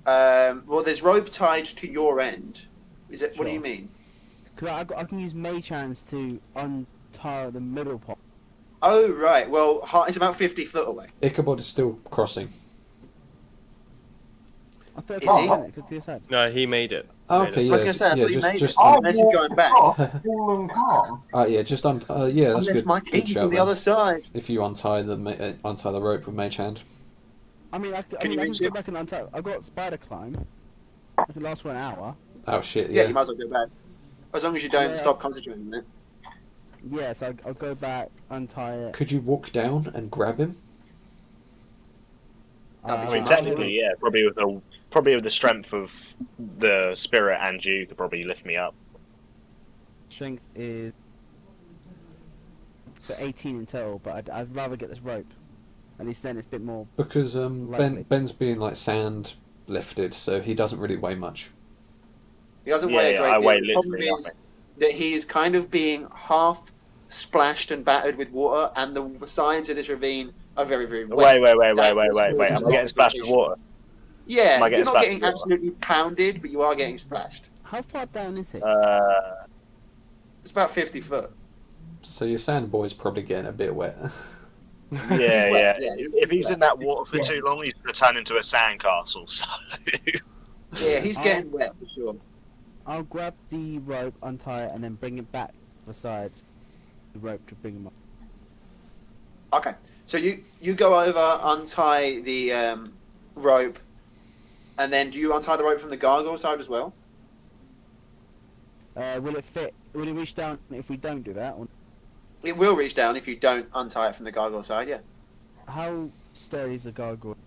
[SPEAKER 1] Well, there's rope tied to your end. Is it? What do you
[SPEAKER 6] Sure.
[SPEAKER 1] mean?
[SPEAKER 6] Because I can use Mage Hands to untie the middle part.
[SPEAKER 1] Oh, right. Well, it's about 50 foot away.
[SPEAKER 2] Ichabod is still crossing.
[SPEAKER 6] I thought
[SPEAKER 1] Is
[SPEAKER 6] I
[SPEAKER 1] he?
[SPEAKER 6] could it. Could do that.
[SPEAKER 4] no? He made it.
[SPEAKER 2] Oh,
[SPEAKER 4] Made
[SPEAKER 2] okay,
[SPEAKER 4] it.
[SPEAKER 2] yeah,
[SPEAKER 1] I was going to say, I
[SPEAKER 2] yeah,
[SPEAKER 1] thought you made
[SPEAKER 2] just
[SPEAKER 1] it.
[SPEAKER 5] I
[SPEAKER 1] Unless you're going back.
[SPEAKER 5] walked cool and calm.
[SPEAKER 2] yeah, just yeah,
[SPEAKER 1] I
[SPEAKER 2] that's
[SPEAKER 1] left
[SPEAKER 2] good.
[SPEAKER 1] my
[SPEAKER 2] Good
[SPEAKER 1] keys
[SPEAKER 2] shout
[SPEAKER 1] on the
[SPEAKER 2] then.
[SPEAKER 1] other side.
[SPEAKER 2] If you untie the rope with Mage Hand.
[SPEAKER 6] I mean, I
[SPEAKER 1] Can
[SPEAKER 6] can
[SPEAKER 1] you
[SPEAKER 6] go
[SPEAKER 1] reach it?
[SPEAKER 6] back and untie. I've got spider climb. I can last for an hour.
[SPEAKER 2] Oh shit,
[SPEAKER 1] Yeah,
[SPEAKER 2] yeah.
[SPEAKER 1] you might as well go back. As long as you don't
[SPEAKER 6] Yeah.
[SPEAKER 1] stop concentrating on it.
[SPEAKER 6] Yeah, so I'll go back, untie it.
[SPEAKER 2] Could you walk down and grab him?
[SPEAKER 1] That'd be
[SPEAKER 3] I mean,
[SPEAKER 1] I'll
[SPEAKER 3] technically, yeah, probably with the strength of the spirit and you could probably lift me up.
[SPEAKER 6] Strength is for 18 in total, but I'd rather get this rope. At least then it's a bit more.
[SPEAKER 2] Because
[SPEAKER 6] Likely.
[SPEAKER 2] Ben's being like sand lifted, so he doesn't really weigh much.
[SPEAKER 1] He doesn't
[SPEAKER 3] Yeah,
[SPEAKER 1] weigh a
[SPEAKER 3] yeah,
[SPEAKER 1] great
[SPEAKER 3] I
[SPEAKER 1] deal.
[SPEAKER 3] weigh
[SPEAKER 1] The problem
[SPEAKER 3] literally
[SPEAKER 1] is
[SPEAKER 3] nothing.
[SPEAKER 1] that he is kind of being half splashed and battered with water, and the sides of this ravine are very, very wet.
[SPEAKER 3] Wait.
[SPEAKER 1] That's what's
[SPEAKER 3] Am
[SPEAKER 1] causing
[SPEAKER 3] I
[SPEAKER 1] a lot
[SPEAKER 3] getting
[SPEAKER 1] of
[SPEAKER 3] splashed with
[SPEAKER 1] irritation.
[SPEAKER 3] water?
[SPEAKER 1] Yeah,
[SPEAKER 3] Am I
[SPEAKER 1] you're
[SPEAKER 3] getting
[SPEAKER 1] not
[SPEAKER 3] splashed
[SPEAKER 1] getting
[SPEAKER 3] with water?
[SPEAKER 1] absolutely pounded, but you are getting splashed.
[SPEAKER 6] How far down is it?
[SPEAKER 1] It's about 50 foot.
[SPEAKER 2] So your sand boy's probably getting a bit wet.
[SPEAKER 3] Yeah.
[SPEAKER 1] wet, yeah,
[SPEAKER 3] If he's in that water for too long, he's going to turn into a sandcastle. So
[SPEAKER 1] Yeah, he's getting wet for sure.
[SPEAKER 6] I'll grab the rope, untie it, and then bring it back beside the rope to bring him up.
[SPEAKER 1] Okay, so you go over, untie the rope, and then do you untie the rope from the gargoyle side as well?
[SPEAKER 6] Will it fit? Will it reach down if we don't do that? Or
[SPEAKER 1] It will reach down if you don't untie it from the gargoyle side, yeah.
[SPEAKER 6] how sturdy is the gargoyle?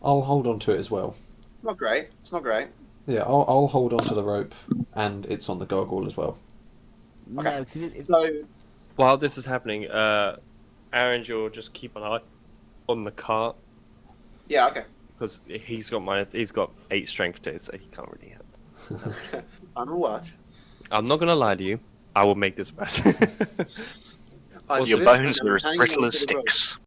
[SPEAKER 2] I'll hold on to it as well.
[SPEAKER 1] Not great. It's not great.
[SPEAKER 2] Yeah, I'll hold on to the rope, and it's on the gargoyle as well.
[SPEAKER 1] Okay.
[SPEAKER 6] No, 'cause if
[SPEAKER 1] So,
[SPEAKER 4] While this is happening, Aaron, you'll just keep an eye on the cart
[SPEAKER 1] yeah, okay.
[SPEAKER 4] because he's got 8 strength to it, so he can't really help.
[SPEAKER 1] I'm gonna watch.
[SPEAKER 4] I'm not gonna lie to you. I will make this worse.
[SPEAKER 1] I
[SPEAKER 3] your
[SPEAKER 1] sit
[SPEAKER 3] bones
[SPEAKER 1] and
[SPEAKER 3] are
[SPEAKER 1] I'm
[SPEAKER 3] as
[SPEAKER 1] hanging
[SPEAKER 3] brittle
[SPEAKER 1] onto
[SPEAKER 3] as
[SPEAKER 1] the rope.
[SPEAKER 3] sticks.